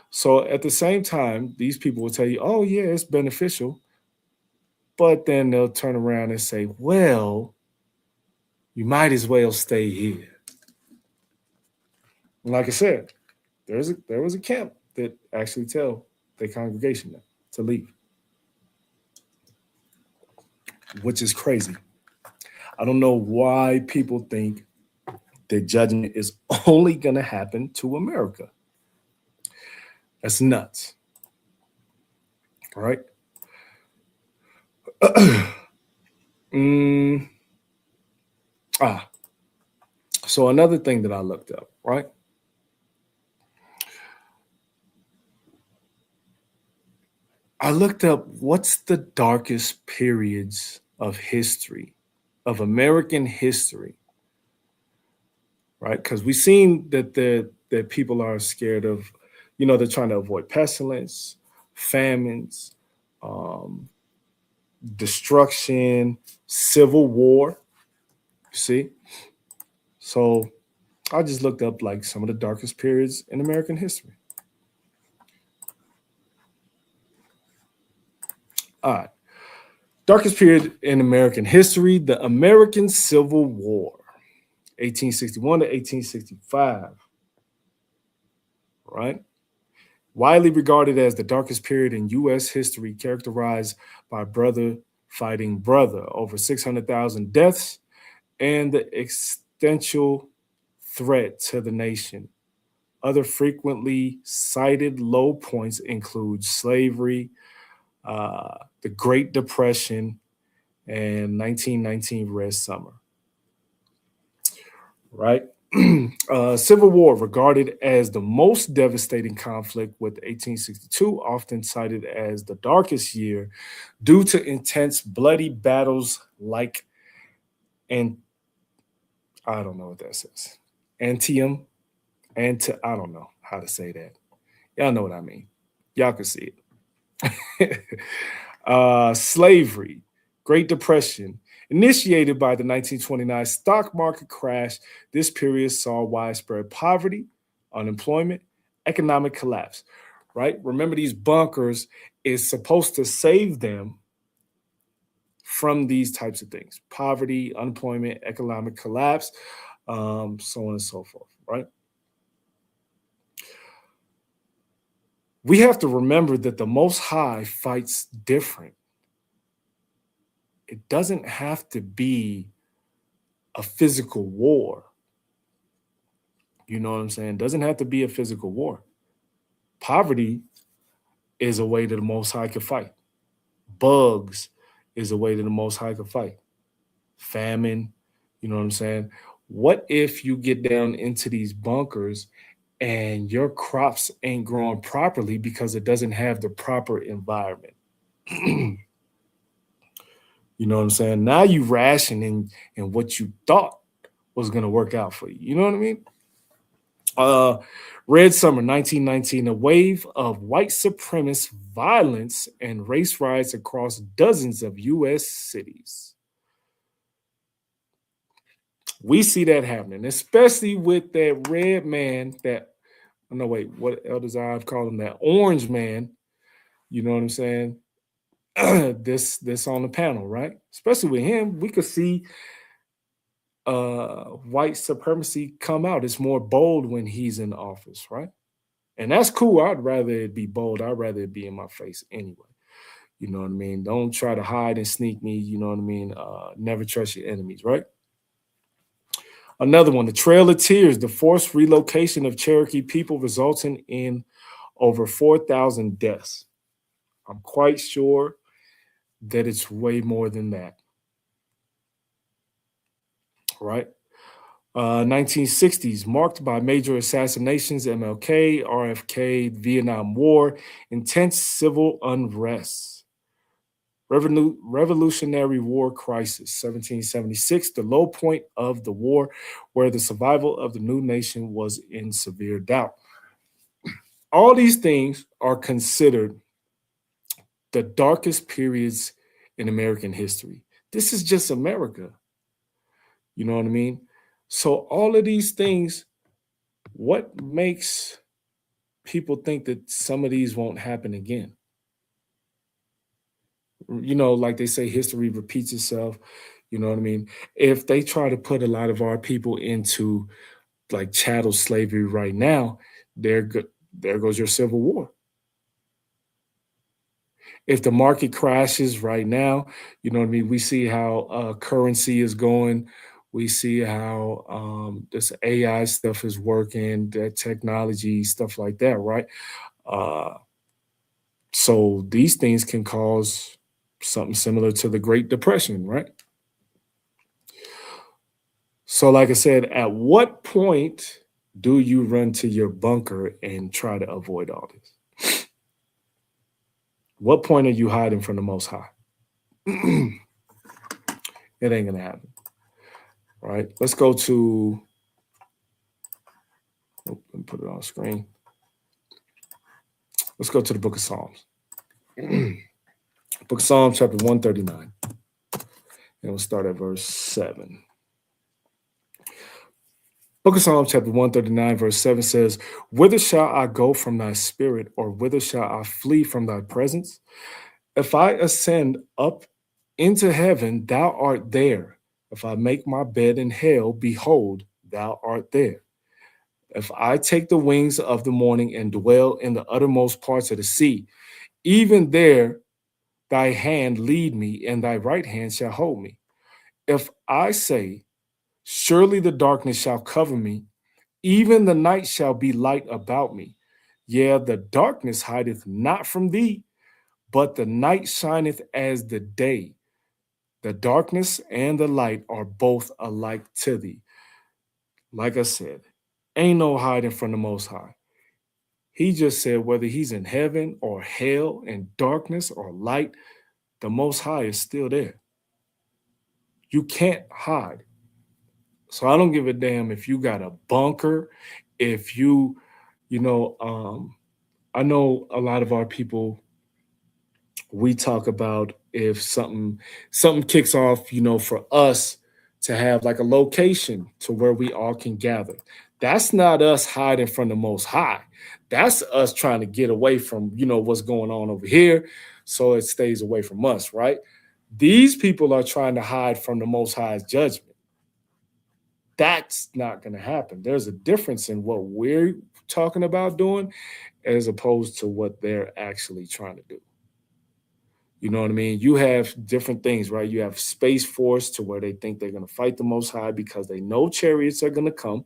So at the same time, these people will tell you, oh yeah, it's beneficial. But then they'll turn around and say, well, you might as well stay here. And like I said, there was a camp that actually tell their congregation to leave, which is crazy. I don't know why people think that judgment is only going to happen to America. That's nuts. All right. So another thing that I looked up, right? I looked up what's the darkest periods of history, of American history, right? Because we've seen that people are scared of, they're trying to avoid pestilence, famines, destruction, civil war. You see? So I just looked up like some of the darkest periods in American history. All right. Darkest period in American history, the American Civil War, 1861 to 1865. Right? Widely regarded as the darkest period in U.S. history, characterized by brother fighting brother, over 600,000 deaths, and the existential threat to the nation. Other frequently cited low points include slavery, the Great Depression, and 1919 Red Summer. Right? Civil War, regarded as the most devastating conflict, with 1862 often cited as the darkest year due to intense bloody battles like, and I don't know what that says, Antietam, I don't know how to say that. Y'all know what I mean. Y'all can see it. Slavery, Great Depression. Initiated by the 1929 stock market crash, this period saw widespread poverty, unemployment, economic collapse, right? Remember, these bunkers is supposed to save them from these types of things: poverty, unemployment, economic collapse, so on and so forth, right? We have to remember that the Most High fights different. It doesn't have to be a physical war. You know what I'm saying? It doesn't have to be a physical war. Poverty is a way that the Most High can fight. Bugs is a way that the Most High can fight. Famine, you know what I'm saying? What if you get down into these bunkers and your crops ain't growing properly because it doesn't have the proper environment? You know what I'm saying? Now you ration in what you thought was going to work out for you. You know what I mean? Red Summer, 1919, a wave of white supremacist violence and race riots across dozens of U.S. cities. We see that happening, especially with that red man, what Elders I've called him, that orange man. You know what I'm saying? This on the panel, right? Especially with him, we could see white supremacy come out. It's more bold when he's in office, right? And that's cool. I'd rather it be bold. I'd rather it be in my face anyway. You know what I mean? Don't try to hide and sneak me. You know what I mean? Never trust your enemies, right? Another one, the Trail of Tears, the forced relocation of Cherokee people resulting in over 4,000 deaths. I'm quite sure that it's way more than that. Right? 1960s, marked by major assassinations, MLK, RFK, Vietnam War, intense civil unrest. Revolutionary War crisis, 1776, the low point of the war, where the survival of the new nation was in severe doubt. All these things are considered the darkest periods in American history. This is just America. You know what I mean? So all of these things, what makes people think that some of these won't happen again? You know, like they say, history repeats itself. You know what I mean? If they try to put a lot of our people into like chattel slavery right now, there goes your civil war. If the market crashes right now, you know what I mean? We see how currency is going We see how this AI stuff is working, that technology, stuff like that, right? Uh, so these things can cause something similar to the Great Depression, right? So, like I said, at what point do you run to your bunker and try to avoid all this? What point are you hiding from the Most High? It ain't gonna happen, right? Let's go to. Let me put it on screen. Let's go to the Book of Psalms. Book of Psalms, chapter 139. And we'll start at verse 7. Book of Psalms, chapter 139, verse 7 says, "Whither shall I go from thy spirit, or whither shall I flee from thy presence? If I ascend up into heaven, thou art there. If I make my bed in hell, behold, thou art there. If I take the wings of the morning and dwell in the uttermost parts of the sea, even there thy hand lead me, and thy right hand shall hold me. If I say, surely the darkness shall cover me, even the night shall be light about me. Yea, the darkness hideth not from thee, but the night shineth as the day. The darkness and the light are both alike to thee." Like I said, ain't no hiding from the Most High. He just said whether he's in heaven or hell, in darkness or light, the Most High is still there. You can't hide. So I don't give a damn if you got a bunker, if I know a lot of our people, we talk about if something kicks off, for us to have like a location to where we all can gather. That's not us hiding from the Most High. That's us trying to get away from, what's going on over here, so it stays away from us, right? These people are trying to hide from the Most High's judgment. That's not going to happen. There's a difference in what we're talking about doing as opposed to what they're actually trying to do. You know what I mean? You have different things, right? You have Space Force, to where they think they're going to fight the Most High because they know chariots are going to come.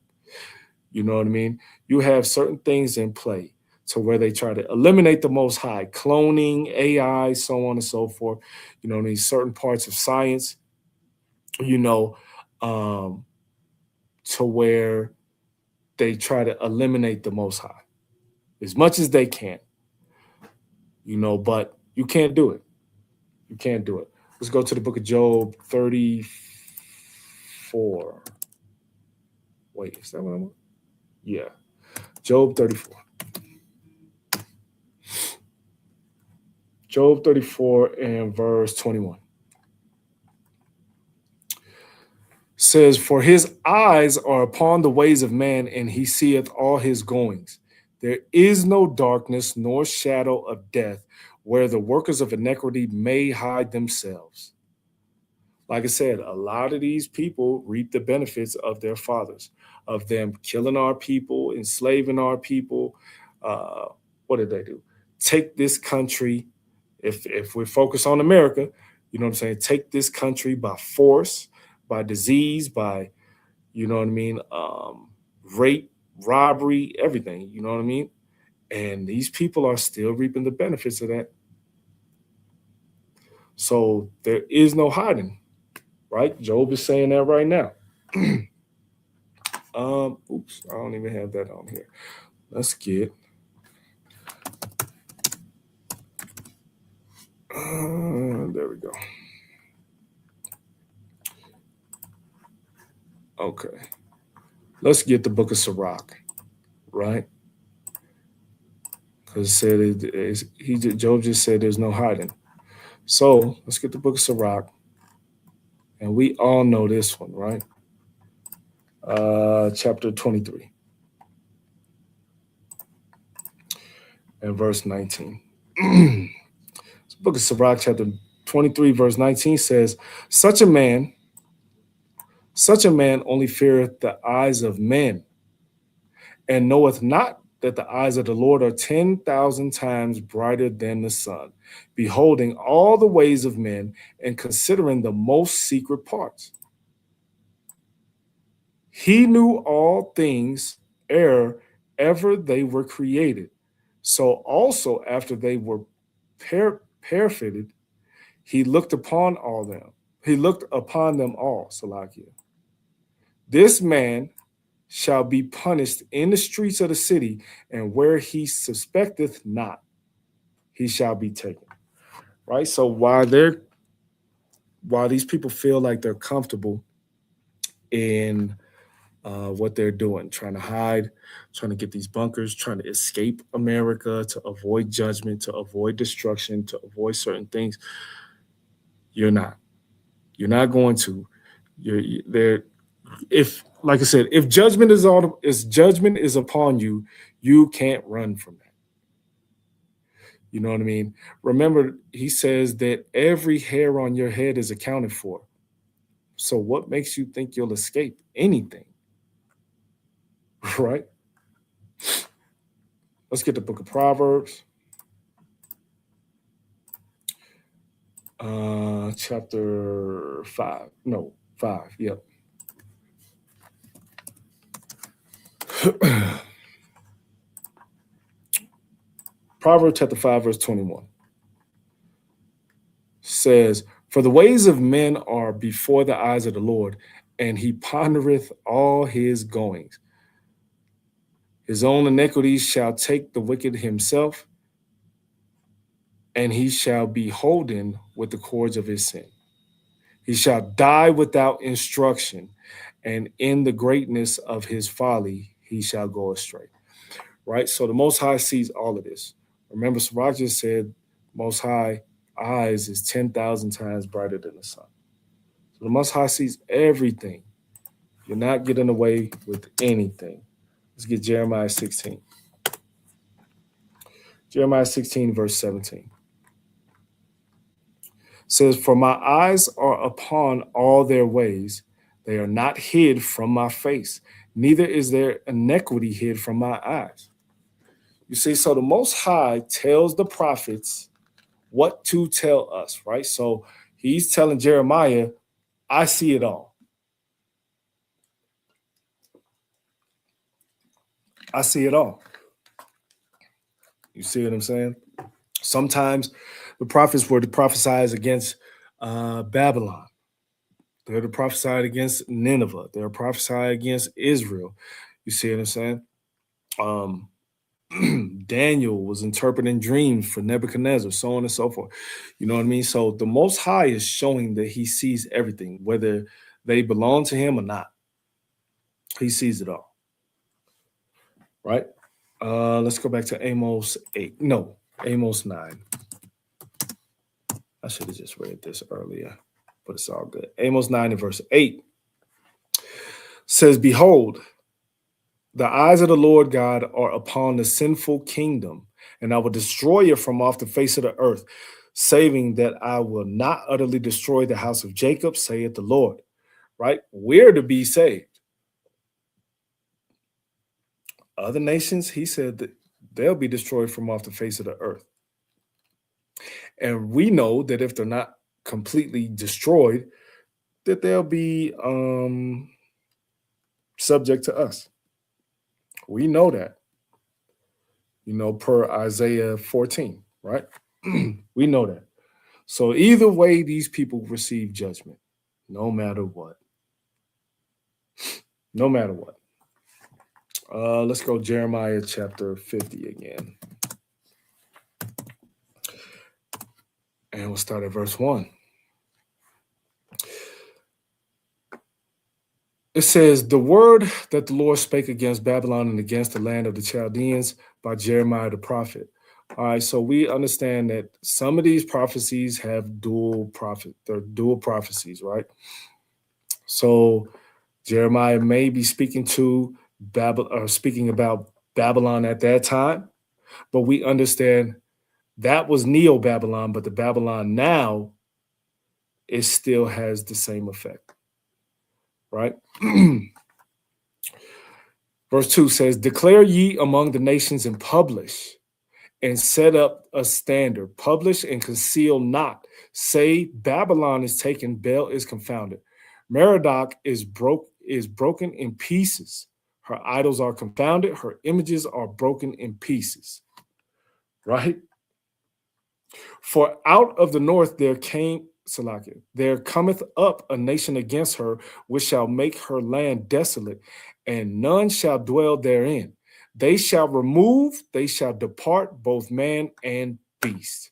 You know what I mean? You have certain things in play to where they try to eliminate the Most High, cloning, AI, so on and so forth. You know what I mean? Certain parts of science, to where they try to eliminate the Most High as much as they can, but you can't do it. You can't do it. Let's go to the book of Job 34. Wait, is that what I want? Yeah. Job 34. Job 34 and verse 21. Says, "For his eyes are upon the ways of man, and he seeth all his goings. There is no darkness nor shadow of death, where the workers of iniquity may hide themselves." Like I said, a lot of these people reap the benefits of their fathers, of them killing our people, enslaving our people. What did they do? Take this country, if we're focused on America, you know what I'm saying? Take this country by force, by disease, by, rape, robbery, everything, you know what I mean? And these people are still reaping the benefits of that. So there is no hiding, right? Job is saying that right now. Oops, I don't even have that on here. Let's get. There we go. Okay. Let's get the book of Sirach, right? Because Job just said there's no hiding. So let's get the book of Sirach. And we all know this one, right? Chapter 23 and verse 19. The book of Sirach, chapter 23, verse 19 says, Such a man only feareth the eyes of men, and knoweth not that the eyes of the Lord are 10,000 times brighter than the sun, beholding all the ways of men and considering the most secret parts. He knew all things ere ever they were created. So also after they were perfected, he looked upon all them. He looked upon them all, Salakia. This man shall be punished in the streets of the city, and where he suspecteth not, he shall be taken. Right? So while these people feel like they're comfortable in what they're doing, trying to hide, trying to get these bunkers, trying to escape America, to avoid judgment, to avoid destruction, to avoid certain things, you're not. You're not going to. You're there. If, like I said, if judgment is upon you, you can't run from that. You know what I mean? Remember, he says that every hair on your head is accounted for. So what makes you think you'll escape anything? Right? Let's get the book of Proverbs. Chapter 5. No, 5. Yep. Proverbs chapter 5, verse 21 says, "For the ways of men are before the eyes of the Lord, and he pondereth all his goings. His own iniquities shall take the wicked himself, and he shall be holden with the cords of his sin. He shall die without instruction, and in the greatness of his folly he shall go astray." Right? So the Most High sees all of this. Remember, Sirach just said, Most High eyes is 10,000 times brighter than the sun. So the Most High sees everything. You're not getting away with anything. Let's get Jeremiah 16. Jeremiah 16, verse 17. Says, "For my eyes are upon all their ways. They are not hid from my face. Neither is there iniquity hid from my eyes." You see, so the Most High tells the prophets what to tell us, right? So he's telling Jeremiah, I see it all. I see it all. You see what I'm saying? Sometimes the prophets were to prophesy against Babylon. They're to prophesy against Nineveh. They're to prophesy against Israel. You see what I'm saying? Daniel was interpreting dreams for Nebuchadnezzar, so on and so forth. You know what I mean? So the Most High is showing that he sees everything, whether they belong to him or not. He sees it all. Right? Let's go back to Amos 8. No, Amos 9. I should have just read this earlier, but it's all good. Amos 9 and verse 8 says, "Behold, the eyes of the Lord God are upon the sinful kingdom, and I will destroy it from off the face of the earth, saving that I will not utterly destroy the house of Jacob, saith the Lord." Right? We're to be saved. Other nations, he said that they'll be destroyed from off the face of the earth. And we know that if they're not completely destroyed, that they'll be subject to us. We know that, per Isaiah 14, right? We know that. So either way, these people receive judgment, no matter what. No matter what. Let's go Jeremiah chapter 50 again. And we'll start at verse 1. It says, "The word that the Lord spake against Babylon and against the land of the Chaldeans by Jeremiah the prophet." All right, so we understand that some of these prophecies have they're dual prophecies, right? So Jeremiah may be speaking to speaking about Babylon at that time, but we understand that was Neo-Babylon, but the Babylon now, it still has the same effect, right? Verse 2 says, "Declare ye among the nations and publish, and set up a standard. Publish and conceal not. Say, Babylon is taken, Bel is confounded. Merodach is is broken in pieces. Her idols are confounded. Her images are broken in pieces. Right? For out of the north there came, Salakia, there cometh up a nation against her, which shall make her land desolate, and none shall dwell therein. They shall remove, they shall depart, both man and beast.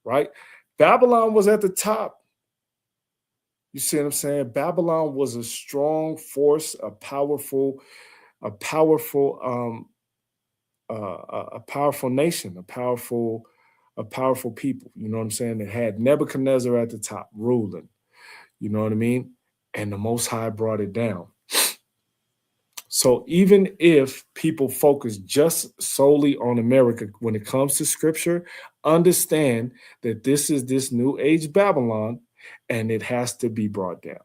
Right? Babylon was at the top. You see what I'm saying? Babylon was a strong force, a powerful nation, a powerful people. You know what I'm saying? They had Nebuchadnezzar at the top ruling. You know what I mean? And the Most High brought it down. So even if people focus just solely on America when it comes to scripture, understand that this is this new age Babylon, and it has to be brought down.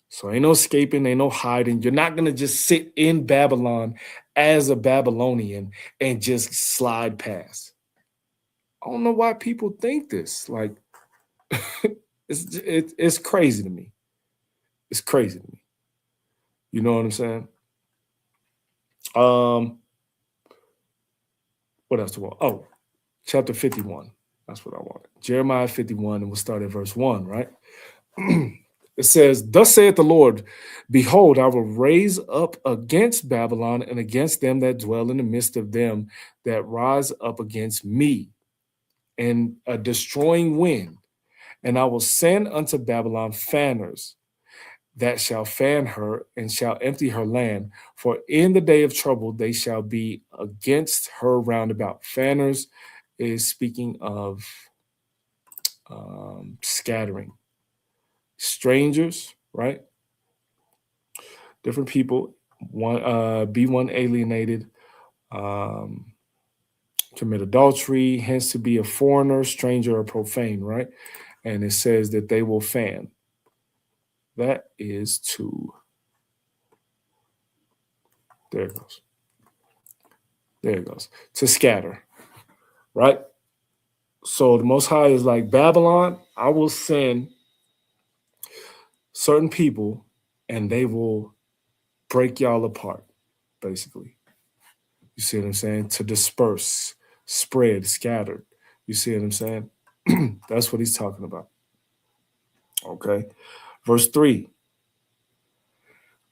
So ain't no escaping, ain't no hiding. You're not going to just sit in Babylon as a Babylonian and just slide past. I don't know why people think this. Like, it's crazy to me. It's crazy to me. You know what I'm saying? What else do I want? Oh, chapter 51. That's what I wanted. Jeremiah 51, and we'll start at verse 1, right? It says, thus saith the Lord, behold, I will raise up against Babylon and against them that dwell in the midst of them that rise up against me, and a destroying wind. And I will send unto Babylon fanners that shall fan her and shall empty her land. For in the day of trouble they shall be against her round about. Fanners is speaking of scattering. Strangers, right? Different people, be one alienated, commit adultery, hence to be a foreigner, stranger, or profane, right? And it says that they will fan. That is to, there it goes. There it goes. To scatter, right? So the Most High is like, Babylon, I will send certain people and they will break y'all apart, basically. You see what I'm saying? To disperse, spread, scattered. You see what I'm saying? That's what he's talking about. Okay. Verse 3.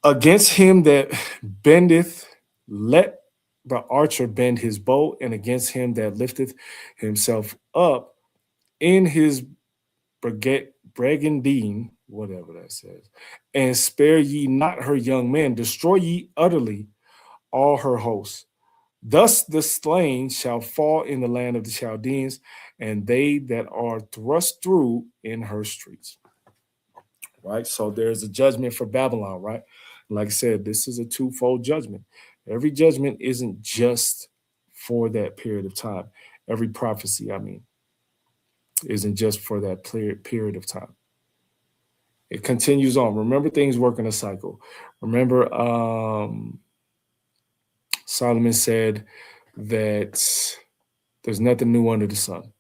Against him that bendeth, let the archer bend his bow, and against him that lifteth himself up in his brigandine, whatever that says, and spare ye not her young men, destroy ye utterly all her hosts. Thus the slain shall fall in the land of the Chaldeans, and they that are thrust through in her streets. Right? So there's a judgment for Babylon, right? Like I said, this is a twofold judgment. Every judgment isn't just for that period of time. Every prophecy, isn't just for that period of time. It continues on. Remember, things work in a cycle. Remember, Solomon said that there's nothing new under the sun.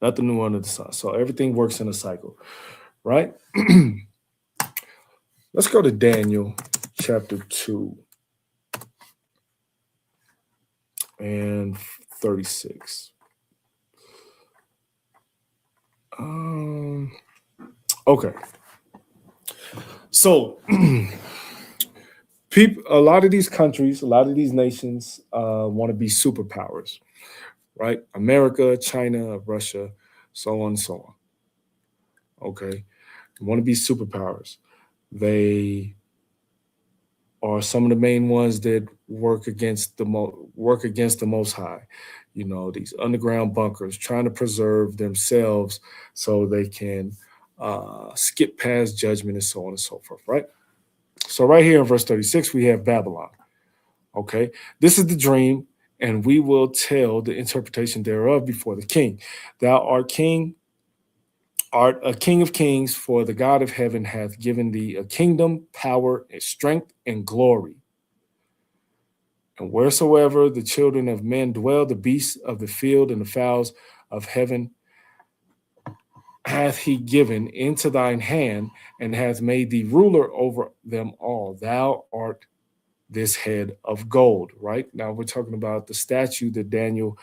Nothing new under the sun. So everything works in a cycle, right? Let's go to Daniel chapter 2 and 36. Okay. So a lot of these countries, a lot of these nations want to be superpowers, right? America, China, Russia, so on and so on. Okay. They want to be superpowers. They are some of the main ones that work against the Most High. You know, these underground bunkers, trying to preserve themselves so they can skip past judgment and so on and so forth, right? So right here in verse 36, we have Babylon. Okay, this is the dream, and we will tell the interpretation thereof before the king. Thou art a king of kings, for the God of heaven hath given thee a kingdom, power, and strength, and glory. And wheresoever the children of men dwell, the beasts of the field and the fowls of heaven hath he given into thine hand, and hath made thee ruler over them all. Thou art this head of gold. Right now, we're talking about the statue that Daniel,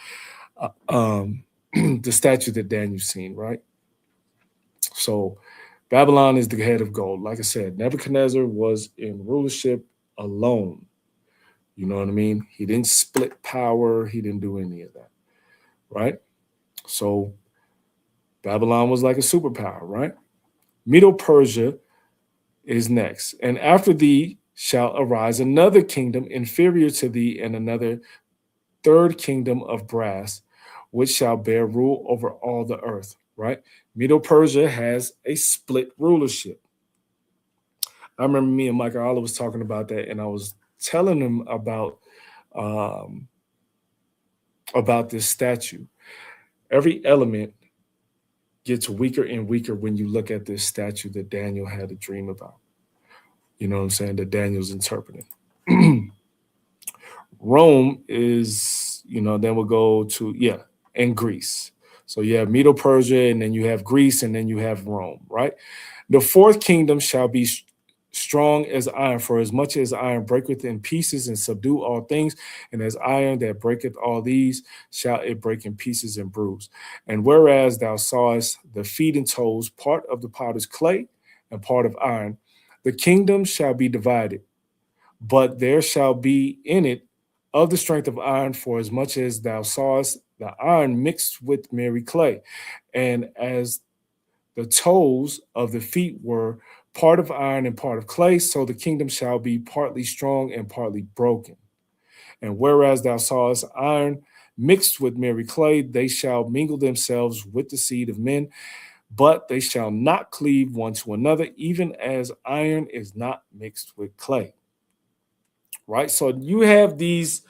the statue that Daniel seen. Right. So Babylon is the head of gold. Like I said, Nebuchadnezzar was in rulership alone. You know what I mean? He didn't split power. He didn't do any of that. Right. So Babylon was like a superpower, right? Medo-Persia is next. And after thee shall arise another kingdom inferior to thee, and another third kingdom of brass, which shall bear rule over all the earth, right? Medo-Persia has a split rulership. I remember me and Michael Allah was talking about that, and I was telling him about this statue. Every element gets weaker and weaker when you look at this statue that Daniel had a dream about. You know what I'm saying? That Daniel's interpreting. Rome is, then we'll go to, and Greece. So you have Medo-Persia, and then you have Greece, and then you have Rome, right? The fourth kingdom shall be strong as iron, for as much as iron breaketh in pieces and subdue all things, and as iron that breaketh all these, shall it break in pieces and bruise. And whereas thou sawest the feet and toes, part of the potter's clay and part of iron, the kingdom shall be divided, but there shall be in it of the strength of iron, for as much as thou sawest the iron mixed with merry clay, and as the toes of the feet were part of iron and part of clay, so the kingdom shall be partly strong and partly broken. And whereas thou sawest iron mixed with merry clay, they shall mingle themselves with the seed of men, but they shall not cleave one to another, even as iron is not mixed with clay. Right? So you have these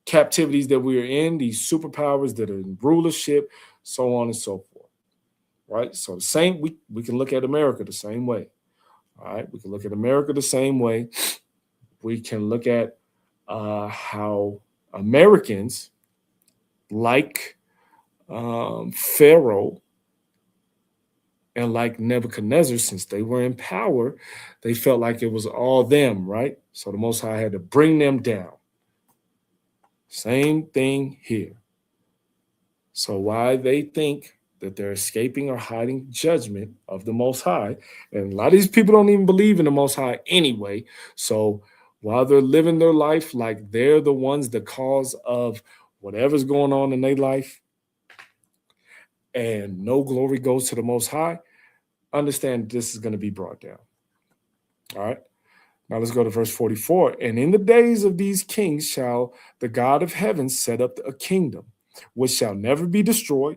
captivities that we are in, these superpowers that are in rulership, so on and so forth. Right? So the same, we can look at America the same way. All right, we can look at America the same way. We can look at how Americans, like Pharaoh and like Nebuchadnezzar, since they were in power, they felt like it was all them, right? So the Most High had to bring them down. Same thing here. So why they think that they're escaping or hiding judgment of the Most High. And a lot of these people don't even believe in the Most High anyway. So while they're living their life like they're the ones the cause of whatever's going on in their life, and no glory goes to the Most High, understand this is going to be brought down. All right. Now let's go to verse 44. And in the days of these kings shall the God of heaven set up a kingdom, which shall never be destroyed,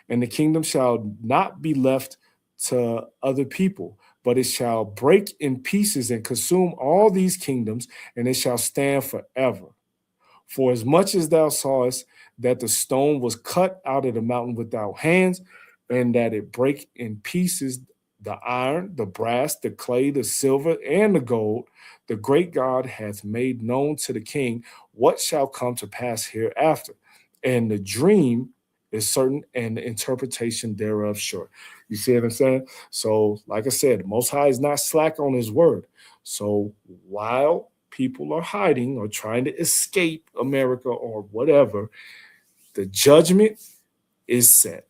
and the kingdom shall not be left to other people, but it shall break in pieces and consume all these kingdoms, and it shall stand forever. For as much as thou sawest that the stone was cut out of the mountain without hands, and that it break in pieces the iron, the brass, the clay, the silver, and the gold, the great God hath made known to the king what shall come to pass hereafter. And the dream is certain, and the interpretation thereof sure. You see what I'm saying? So, like I said, Most High is not slack on his word. So while people are hiding or trying to escape America or whatever, the judgment is set.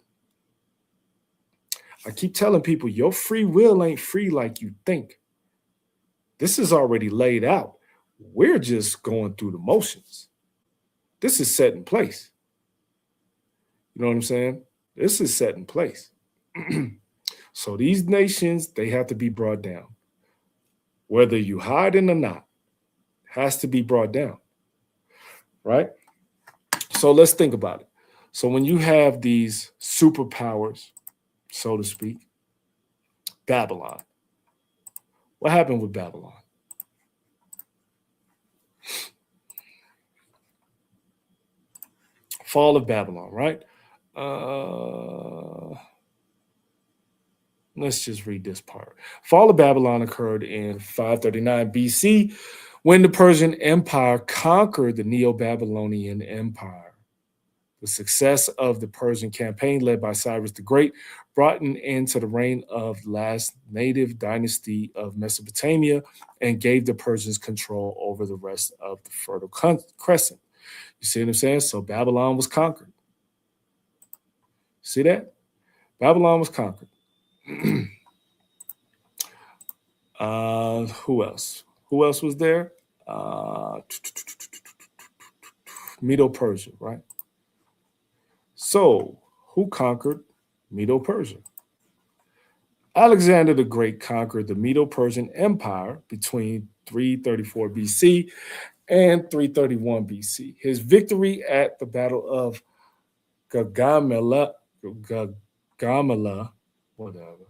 I keep telling people, your free will ain't free like you think. This is already laid out. We're just going through the motions. This is set in place. You know what I'm saying? This is set in place. So these nations, they have to be brought down. Whether you hiding or not, has to be brought down. Right? So let's think about it. So when you have these superpowers, so to speak, Babylon, what happened with Babylon? Fall of Babylon, right? Let's just read this part. Fall of Babylon occurred in 539 BC when the Persian Empire conquered the Neo-Babylonian Empire. The success of the Persian campaign led by Cyrus the Great brought an end to the reign of the last native dynasty of Mesopotamia and gave the Persians control over the rest of the Fertile Crescent. You see what I'm saying? So Babylon was conquered. See that? Babylon was conquered. Who else? Who else was there? Medo-Persia, right? So, who conquered Medo-Persia? Alexander the Great conquered the Medo-Persian Empire between 334 BC and 331 BC. His victory at the Battle of Gaugamela, whatever,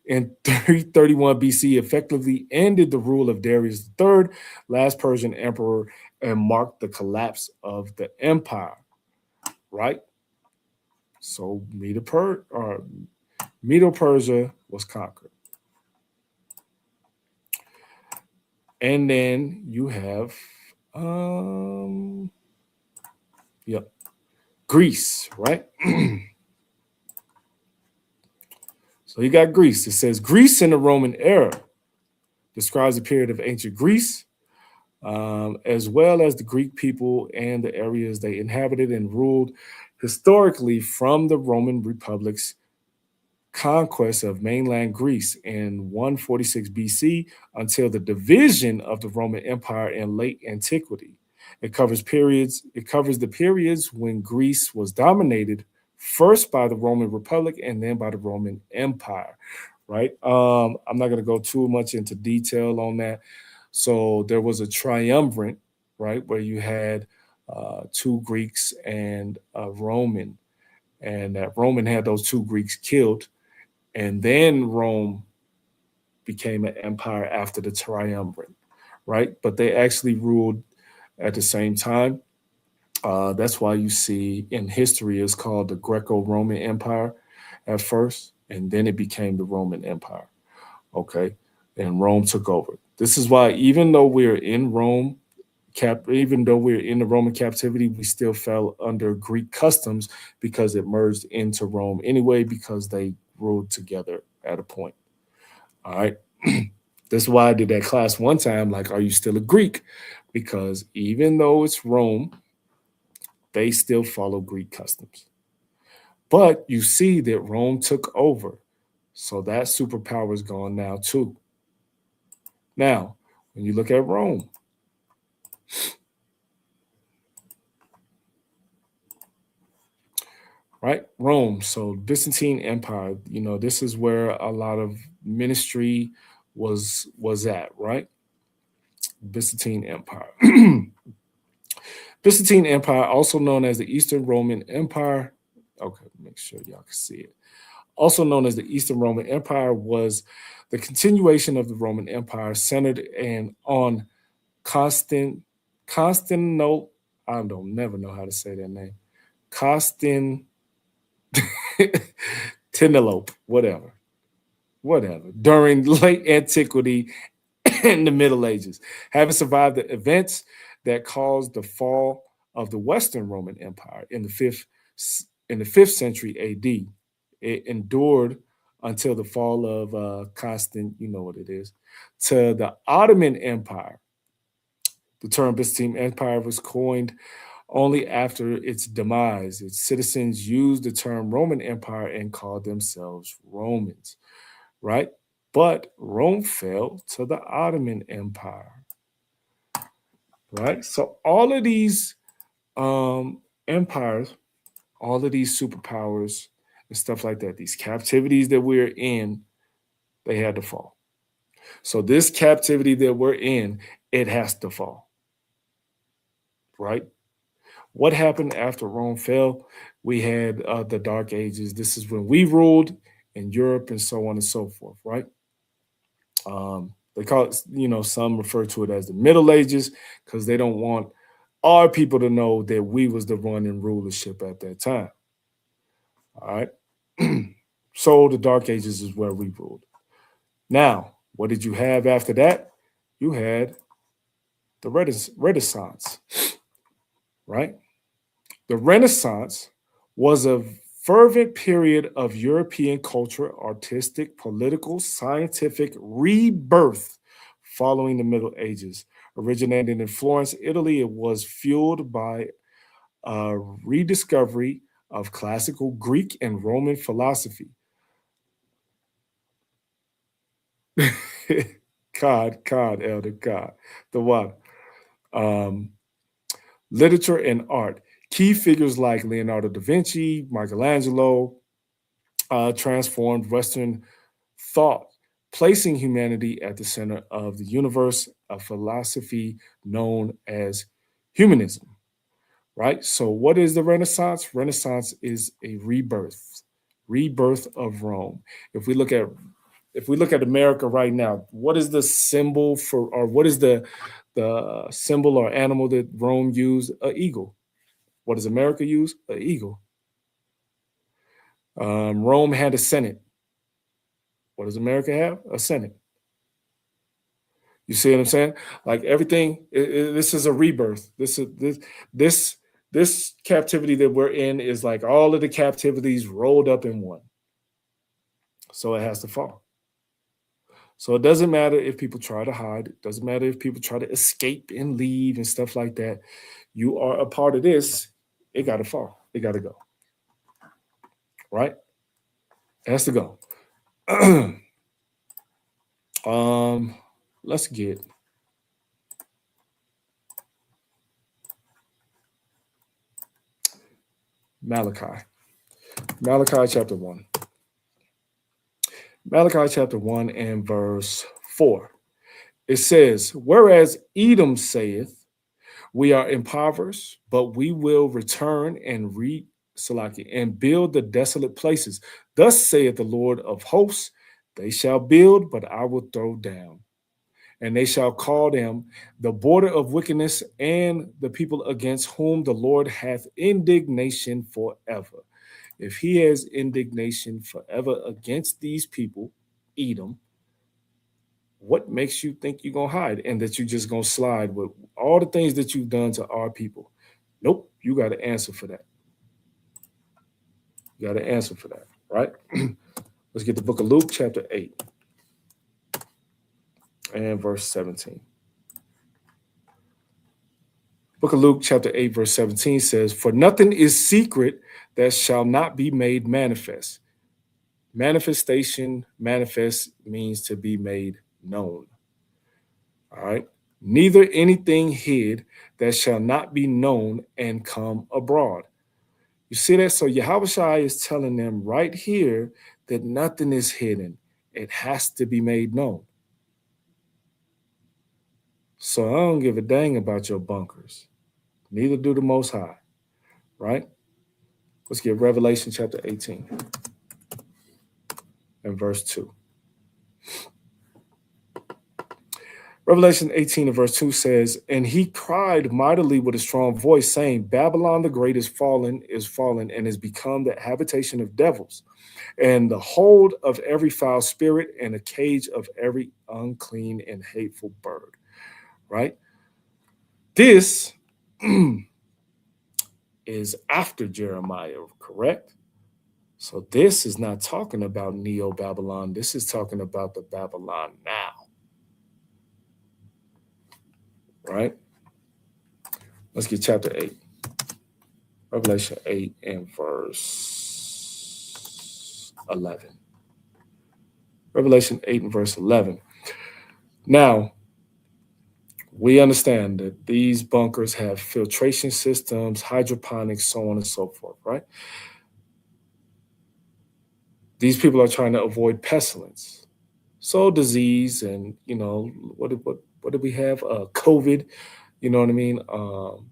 in 331 BC effectively ended the rule of Darius III, last Persian emperor, and marked the collapse of the empire, right? So Medo-Persia was conquered. And then you have Greece, right? So you got Greece. It says Greece in the Roman era describes a period of ancient Greece, as well as the Greek people and the areas they inhabited and ruled historically from the Roman Republic's conquest of mainland Greece in 146 BC until the division of the Roman Empire in late antiquity. It covers the periods when Greece was dominated first by the Roman Republic and then by the Roman Empire, right? I'm not going to go too much into detail on that. So there was a triumvirate, right, where you had two Greeks and a Roman, and that Roman had those two Greeks killed, and then Rome became an empire after the triumvirate, right? But they actually ruled at the same time. That's why you see in history it's called the Greco-Roman Empire at first, and then it became the Roman Empire, okay? And Rome took over. This is why even though we're in Rome, even though we're in the Roman captivity, we still fell under Greek customs because it merged into Rome anyway, because they ruled together at a point. All right. That's why I did that class one time, like, are you still a Greek? Because even though it's Rome, they still follow Greek customs. But you see that Rome took over. So that superpower is gone now too. Now, when you look at Rome, right? Rome, so Byzantine Empire, you know, this is where a lot of ministry was at, right? Byzantine Empire. Byzantine Empire, also known as the Eastern Roman Empire. Okay, make sure y'all can see it. Also known as the Eastern Roman Empire, was the continuation of the Roman Empire centered on Constantinople. I don't never know how to say that name. Constantinople, whatever. During late antiquity and the Middle Ages, having survived the events that caused the fall of the Western Roman Empire in the 5th century AD. It endured until the fall of you know what it is, to the Ottoman Empire. The term Byzantine Empire was coined only after its demise. Its citizens used the term Roman Empire and called themselves Romans, right? But Rome fell to the Ottoman Empire, right? So all of these empires, all of these superpowers and stuff like that, these captivities that we're in, they had to fall. So this captivity that we're in, it has to fall, right? What happened after Rome fell? We had the Dark Ages. This is when we ruled in Europe and so on and so forth, right? They call it, you know, some refer to it as the Middle Ages because they don't want our people to know that we was the one in rulership at that time. All right. So the Dark Ages is where we ruled. Now, what did you have after that? You had the Renaissance, right? The Renaissance was a fervent period of European culture, artistic, political, scientific rebirth following the Middle Ages. Originating in Florence, Italy, it was fueled by a rediscovery of classical Greek and Roman philosophy. God, Elder God, the what? Um, Literature and art. Key figures like Leonardo da Vinci, Michelangelo transformed Western thought, placing humanity at the center of the universe, a philosophy known as humanism. Right? So, what is the Renaissance? Renaissance is a rebirth of Rome. If we look at America right now, what is the symbol for, or what is the symbol or animal that Rome used? An eagle. What does America use? An eagle. Rome had a senate. What does America have? A senate. You see what I'm saying? Like everything, this is a rebirth. This captivity that we're in is like all of the captivities rolled up in one. So it has to fall. So it doesn't matter if people try to hide. It doesn't matter if people try to escape and leave and stuff like that. You are a part of this. It got to fall. It got to go. Right? It has to go. Let's get Malachi. Malachi chapter 1. Malachi chapter 1 and verse 4. It says, whereas Edom saith, we are impoverished, but we will return and and build the desolate places. Thus saith the Lord of hosts, they shall build, but I will throw down. And they shall call them the border of wickedness and the people against whom the Lord hath indignation forever. If he has indignation forever against these people, Edom, what makes you think you're going to hide and that you're just going to slide with all the things that you've done to our people? Nope, you got to answer for that. You got to answer for that, right? Let's get the book of Luke, chapter 8 and verse 17. Book of Luke, chapter 8, verse 17 says, for nothing is secret that shall not be made manifest. Manifestation, manifest means to be made known. All right. Neither anything hid that shall not be known and come abroad. You see that? So Yahushua is telling them right here that nothing is hidden. It has to be made known. So I don't give a dang about your bunkers. Neither do the Most High. Right? Let's get Revelation chapter 18 and verse 2. Revelation 18 and verse 2 says, and he cried mightily with a strong voice, saying, Babylon the great is fallen, and is become the habitation of devils, and the hold of every foul spirit, and a cage of every unclean and hateful bird. Right? This is after Jeremiah, correct? So this is not talking about Neo-Babylon. This is talking about the Babylon now. Right? Let's get chapter 8. Revelation 8 and verse 11. Revelation 8 and verse 11. Now, we understand that these bunkers have filtration systems, hydroponics, so on and so forth, right? These people are trying to avoid pestilence. So disease and, what did we have? COVID, you know what I mean? All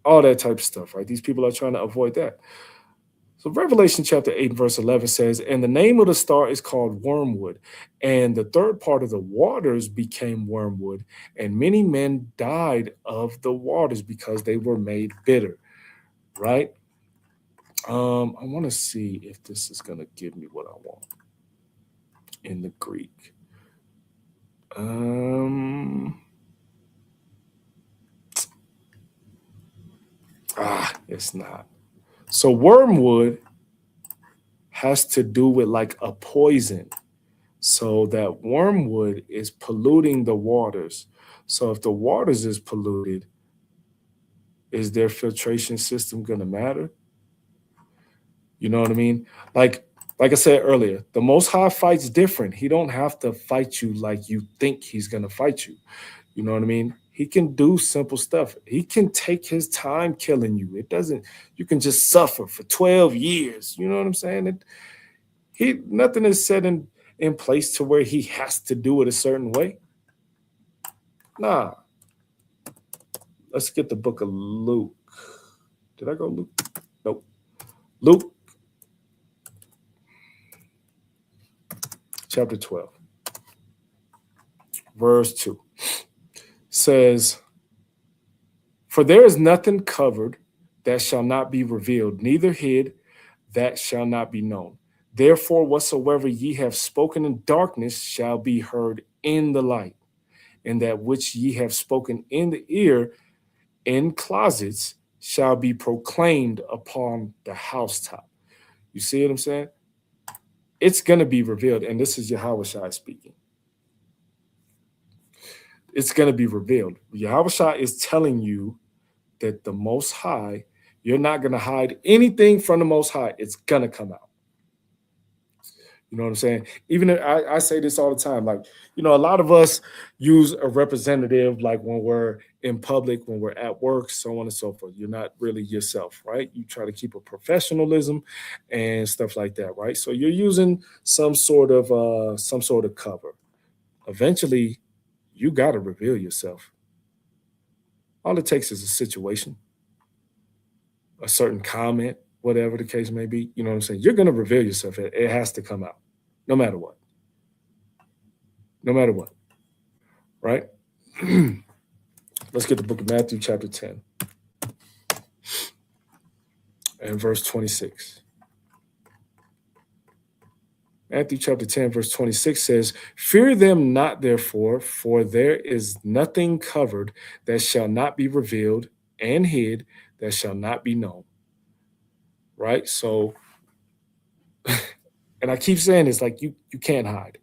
that type of stuff, right? These people are trying to avoid that. So Revelation chapter 8, verse 11 says, and the name of the star is called Wormwood, and the third part of the waters became wormwood, and many men died of the waters because they were made bitter, right? I want to see if this is going to give me what I want in the Greek. It's not. So wormwood has to do with like a poison. So that wormwood is polluting the waters. So if the waters is polluted, is their filtration system going to matter? You know what I mean? Like I said earlier, the Most High fights different. He don't have to fight you like you think he's going to fight you. You know what I mean? He can do simple stuff. He can take his time killing you. It doesn't, you can just suffer for 12 years. You know what I'm saying? Nothing is set in place to where he has to do it a certain way. Nah. Let's get the book of Luke. Did I go Luke? Nope. Luke chapter 12, verse 2 says, "For there is nothing covered that shall not be revealed, neither hid that shall not be known. Therefore, whatsoever ye have spoken in darkness shall be heard in the light, and that which ye have spoken in the ear in closets shall be proclaimed upon the housetop." You see what I'm saying? It's going to be revealed, and this is Yahushua speaking. It's going to be revealed. Yahushua is telling you that the Most High, you're not going to hide anything from the Most High. It's going to come out. You know what I'm saying? Even if, I say this all the time, like, you know, a lot of us use a representative like when we're in public, when we're at work, so on and so forth. You're not really yourself, right? You try to keep a professionalism and stuff like that, right? So you're using some sort of cover. Eventually, you got to reveal yourself. All it takes is a situation, a certain comment, whatever the case may be. You know what I'm saying? You're going to reveal yourself. It has to come out, no matter what. No matter what, right? Let's get the book of Matthew chapter 10 and verse 26. Matthew chapter 10, verse 26 says, "Fear them not, therefore, for there is nothing covered that shall not be revealed, and hid that shall not be known." Right? So, and I keep saying this, like you can't hide.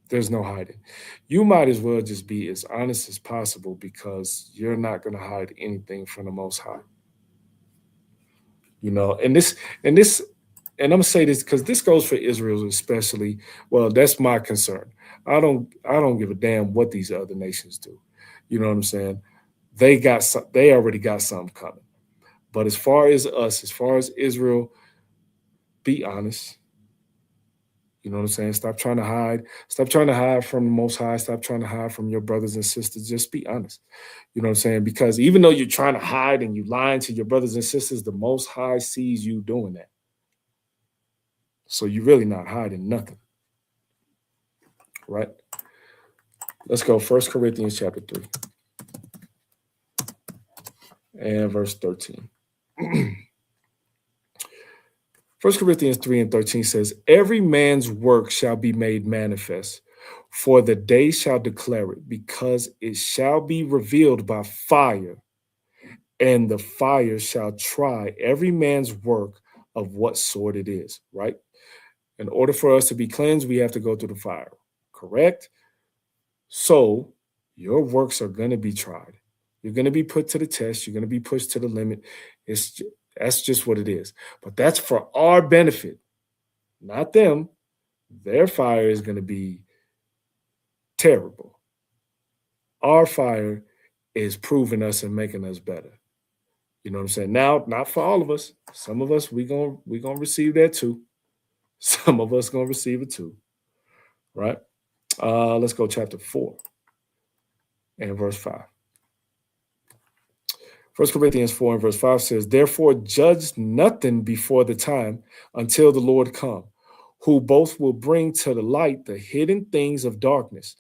There's no hiding. You might as well just be as honest as possible, because you're not going to hide anything from the Most High. You know, and I'm going to say this because this goes for Israel especially. Well, that's my concern. I don't give a damn what these other nations do. You know what I'm saying? They already got something coming. But as far as us, as far as Israel, be honest. You know what I'm saying? Stop trying to hide. Stop trying to hide from the Most High. Stop trying to hide from your brothers and sisters. Just be honest. You know what I'm saying? Because even though you're trying to hide and you lying to your brothers and sisters, the Most High sees you doing that. So you're really not hiding nothing. Right? Let's go 1 Corinthians chapter 3 and verse 13. 1 Corinthians 3 and 13 says, "Every man's work shall be made manifest, for the day shall declare it, because it shall be revealed by fire, and the fire shall try every man's work of what sort it is." Right? In order for us to be cleansed, we have to go through the fire. Correct? So your works are going to be tried. You're going to be put to the test. You're going to be pushed to the limit. That's just what it is. But that's for our benefit, not them. Their fire is going to be terrible. Our fire is proving us and making us better. You know what I'm saying? Now, not for all of us. Some of us, we're gonna receive that too. Some of us gonna receive it too. Right? Let's go chapter 4 and verse 5. 1 Corinthians 4 and verse 5 says, "Therefore judge nothing before the time until the Lord come, who both will bring to the light the hidden things of darkness,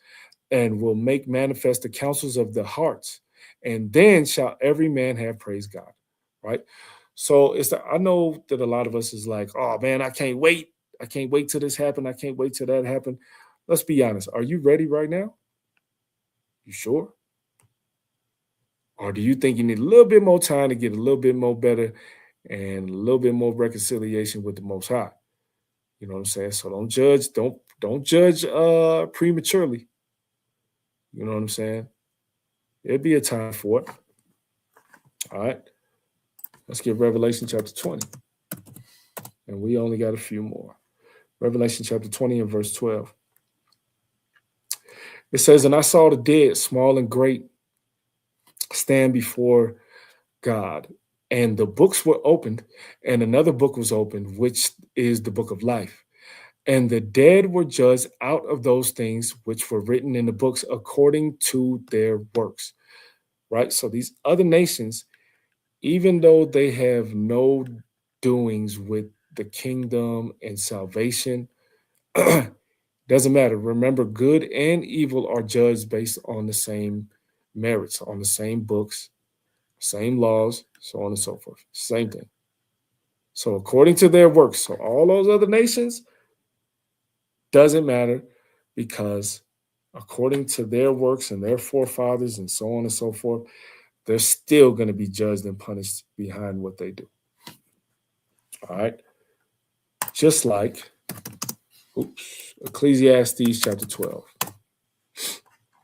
and will make manifest the counsels of the hearts. And then shall every man have praised God." Right? So I know that a lot of us is like, "Oh man, I can't wait. I can't wait till this happen. I can't wait till that happen." Let's be honest. Are you ready right now? You sure? Or do you think you need a little bit more time to get a little bit more better and a little bit more reconciliation with the Most High. You know what I'm saying? So don't judge, don't judge prematurely. You know what I'm saying? There'll be a time for it. All right. Let's get Revelation chapter 20. And we only got a few more. Revelation chapter 20 and verse 12. It says, and I saw the dead, small and great, stand before God. And the books were opened, and another book was opened, which is the book of life. And the dead were judged out of those things which were written in the books according to their works. Right? So these other nations, even though they have no doings with the kingdom and salvation, doesn't matter. Remember, good and evil are judged based on the same merits, on the same books, same laws, so on and so forth. Same thing. So according to their works, so all those other nations, doesn't matter, because according to their works and their forefathers and so on and so forth, they're still going to be judged and punished behind what they do. All right. Just like Ecclesiastes chapter 12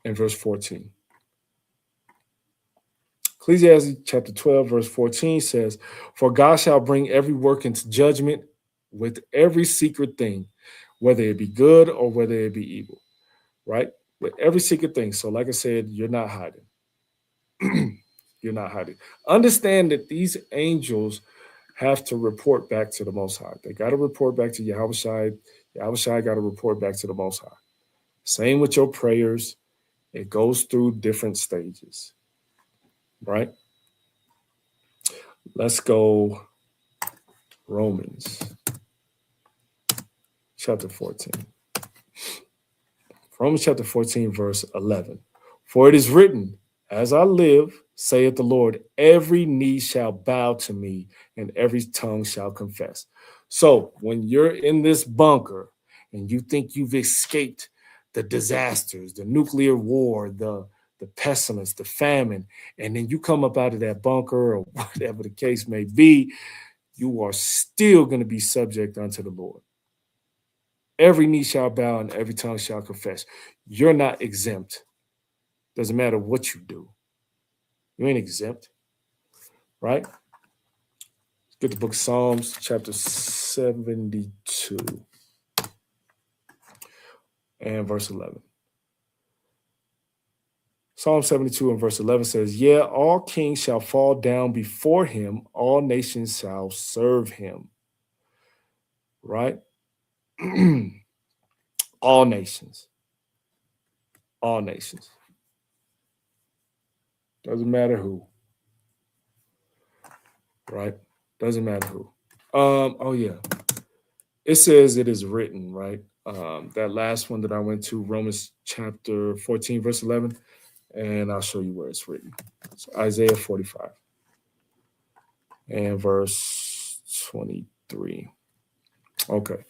and verse 14. Ecclesiastes chapter 12, verse 14 says, for God shall bring every work into judgment with every secret thing, whether it be good or whether it be evil, right? With every secret thing. So like I said, you're not hiding. You're not hiding. Understand that these angels have to report back to the Most High. They got to report back to Yahushua. Yahushua got to report back to the Most High. Same with your prayers. It goes through different stages, right? Let's go Romans chapter 14. Romans chapter 14, verse 11. For it is written, as I live, saith the Lord, every knee shall bow to me and every tongue shall confess. So when you're in this bunker and you think you've escaped the disasters, the nuclear war, the pestilence, the famine, and then you come up out of that bunker or whatever the case may be, you are still going to be subject unto the Lord. Every knee shall bow and every tongue shall confess. You're not exempt. Doesn't matter what you do. You ain't exempt, right? Let's get the book of Psalms, chapter 72 and verse 11. Psalm 72 and verse 11 says, yeah, all kings shall fall down before him. All nations shall serve him, right? All nations. All nations. Doesn't matter who. Right? Doesn't matter who. Oh yeah. It says it is written, right? That last one that I went to, Romans chapter 14, verse 11, and I'll show you where it's written. It's Isaiah 45 and verse 23. Okay.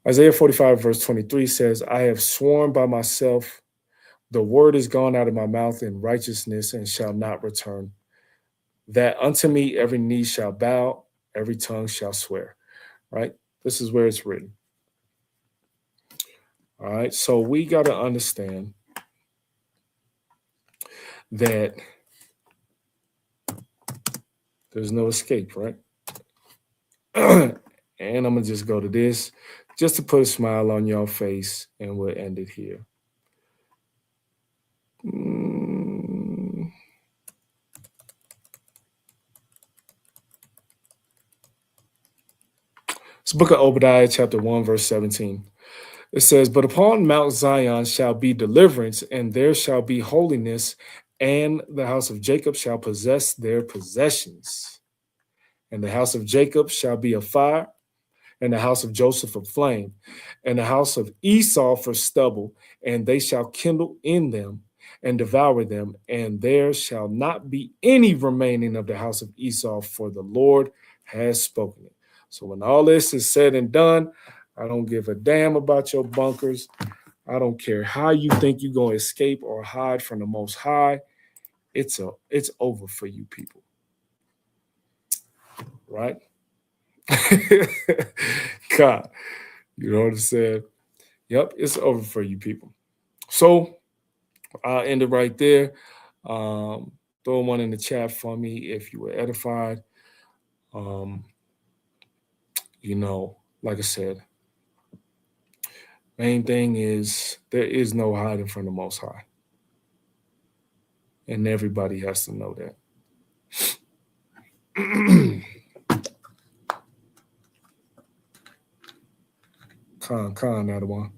Isaiah 45, verse 23 says, I have sworn by myself, the word is gone out of my mouth in righteousness and shall not return, that unto me every knee shall bow, every tongue shall swear, right? This is where it's written. All right, so we got to understand that there's no escape, right? And I'm going to just go to this just to put a smile on your face, and we'll end it here. It's the book of Obadiah, chapter 1, verse 17. It says, but upon Mount Zion shall be deliverance, and there shall be holiness, and the house of Jacob shall possess their possessions. And the house of Jacob shall be a fire, and the house of Joseph a flame, and the house of Esau for stubble, and they shall kindle in them and devour them, and there shall not be any remaining of the house of Esau, for the Lord has spoken it. So when all this is said and done, I don't give a damn about your bunkers. I don't care how you think you're going to escape or hide from the Most High. It's over for you people. right? God, you know what I'm saying? Yep, it's over for you people. So I'll end it right there. Throw one in the chat for me if you were edified. Like I said, main thing is there is no hiding from the Most High. And everybody has to know that. Khan, that one.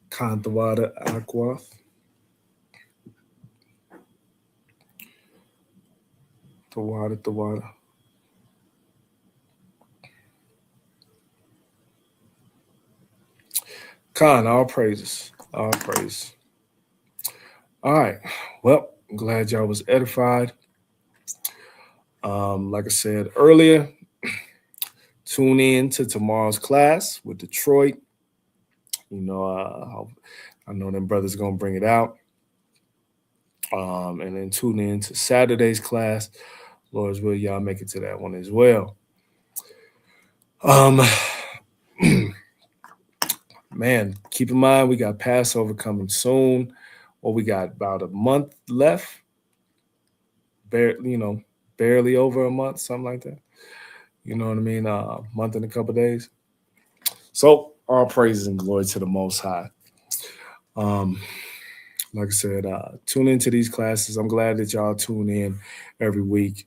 Khan Tawada Aqua. Tawada. Khan, all praises. All praise. All right. Well, I'm glad y'all was edified. Like I said earlier, tune in to tomorrow's class with Detroit. I know them brothers gonna bring it out. And then tune in to Saturday's class. Lord's will, y'all make it to that one as well. Man, keep in mind we got Passover coming soon. Well, we got about a month left. Barely over a month, something like that. You know what I mean? A month and a couple of days. So all praises and glory to the Most High. Like I said, tune into these classes. I'm glad that y'all tune in every week.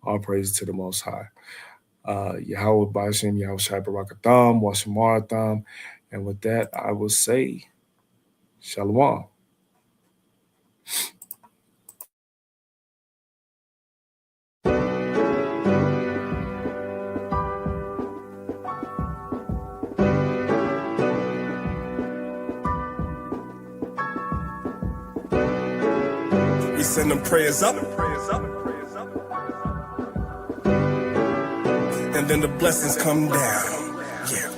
All praises to the Most High. Yahweh Bashim, Yahweh Shai Barakatham, Washamaratham. And with that, I will say, Shalom. We send them prayers up. And then the blessings come down. Yeah.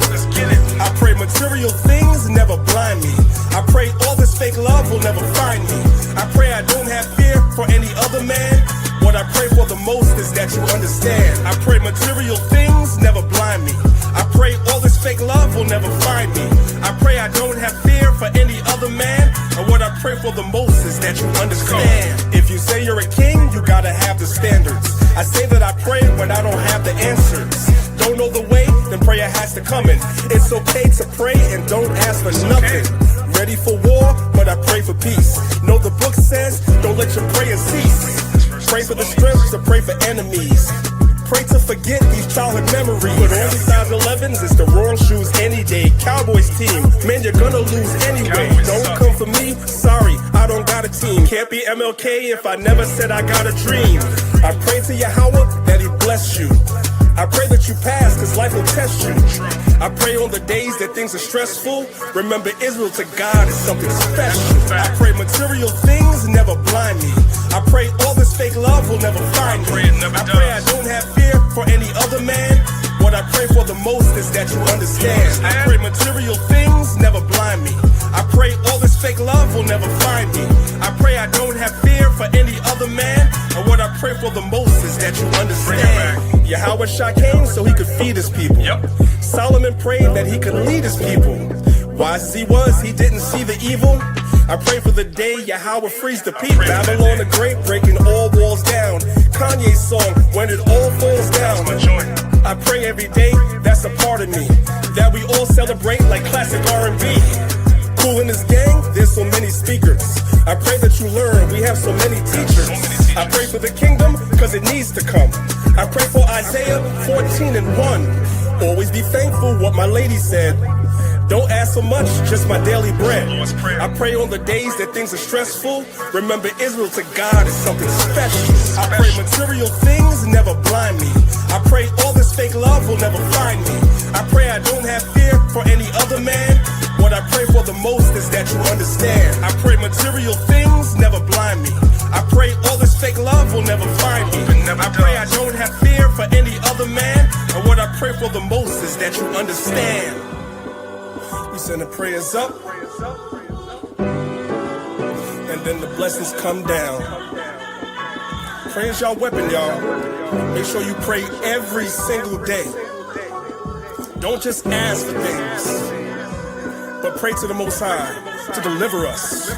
Let's get it. I pray material things never blind me. I pray all this fake love will never find me. I pray I don't have fear for any other man. What I pray for the most is that you understand. I pray material things never blind me. I pray all this fake love will never find me. I pray I don't have fear for any other man. And what I pray for the most is that you understand. If you say you're a king, you gotta have the standards. I say that I pray when I don't have the answers. Don't know the way, then prayer has to come in. It's okay to pray and don't ask for nothing. Ready for war, but I pray for peace. Know the book says, don't let your prayers cease. Pray for the strength to pray for enemies. Pray to forget these childhood memories. But all these 9/11s is the wrong shoes any day. Cowboys team, man, you're gonna lose anyway. Don't come for me, sorry, I don't got a team. Can't be MLK if I never said I got a dream. I pray to Yahweh that he bless you. I pray that you pass, cause life will test you. I pray on the days that things are stressful. Remember, Israel to God is something special. I pray material things never blind me. I pray all this fake love will never find me. I pray I don't have fear for any other man. What I pray for the most is that you understand. I pray material things never blind me. I pray all this fake love will never find me. I pray I don't have fear for any other man. And what I pray for the most is that you understand. Yahweh Shah came so he could feed his people. Solomon prayed that he could lead his people. Wise as he was, he didn't see the evil. I pray for the day Yahweh frees the people. Babylon the Great breaking all walls down. Kanye's song, when it all falls down. I pray every day, that's a part of me, that we all celebrate like classic R&B. Cool in this gang, there's so many speakers. I pray that you learn, we have so many teachers. I pray for the kingdom, cause it needs to come. I pray for Isaiah 14:1. Always be thankful, what my lady said. Don't ask for much, just my daily bread. I pray on the days that things are stressful. Remember, Israel to God is something special. I pray material things never blind me. I pray all this fake love will never find me. I pray I don't have fear for any other man. What I pray for the most is that you understand. I pray material things never blind me. I pray all this fake love will never find me. I pray I don't have fear for any other man. And what I pray for the most is that you understand. We Send the prayers up, and then the blessings come down. Prayer's y'all weapon, y'all. Make sure you pray every single day. Don't just ask for things, but pray to the Most High to deliver us.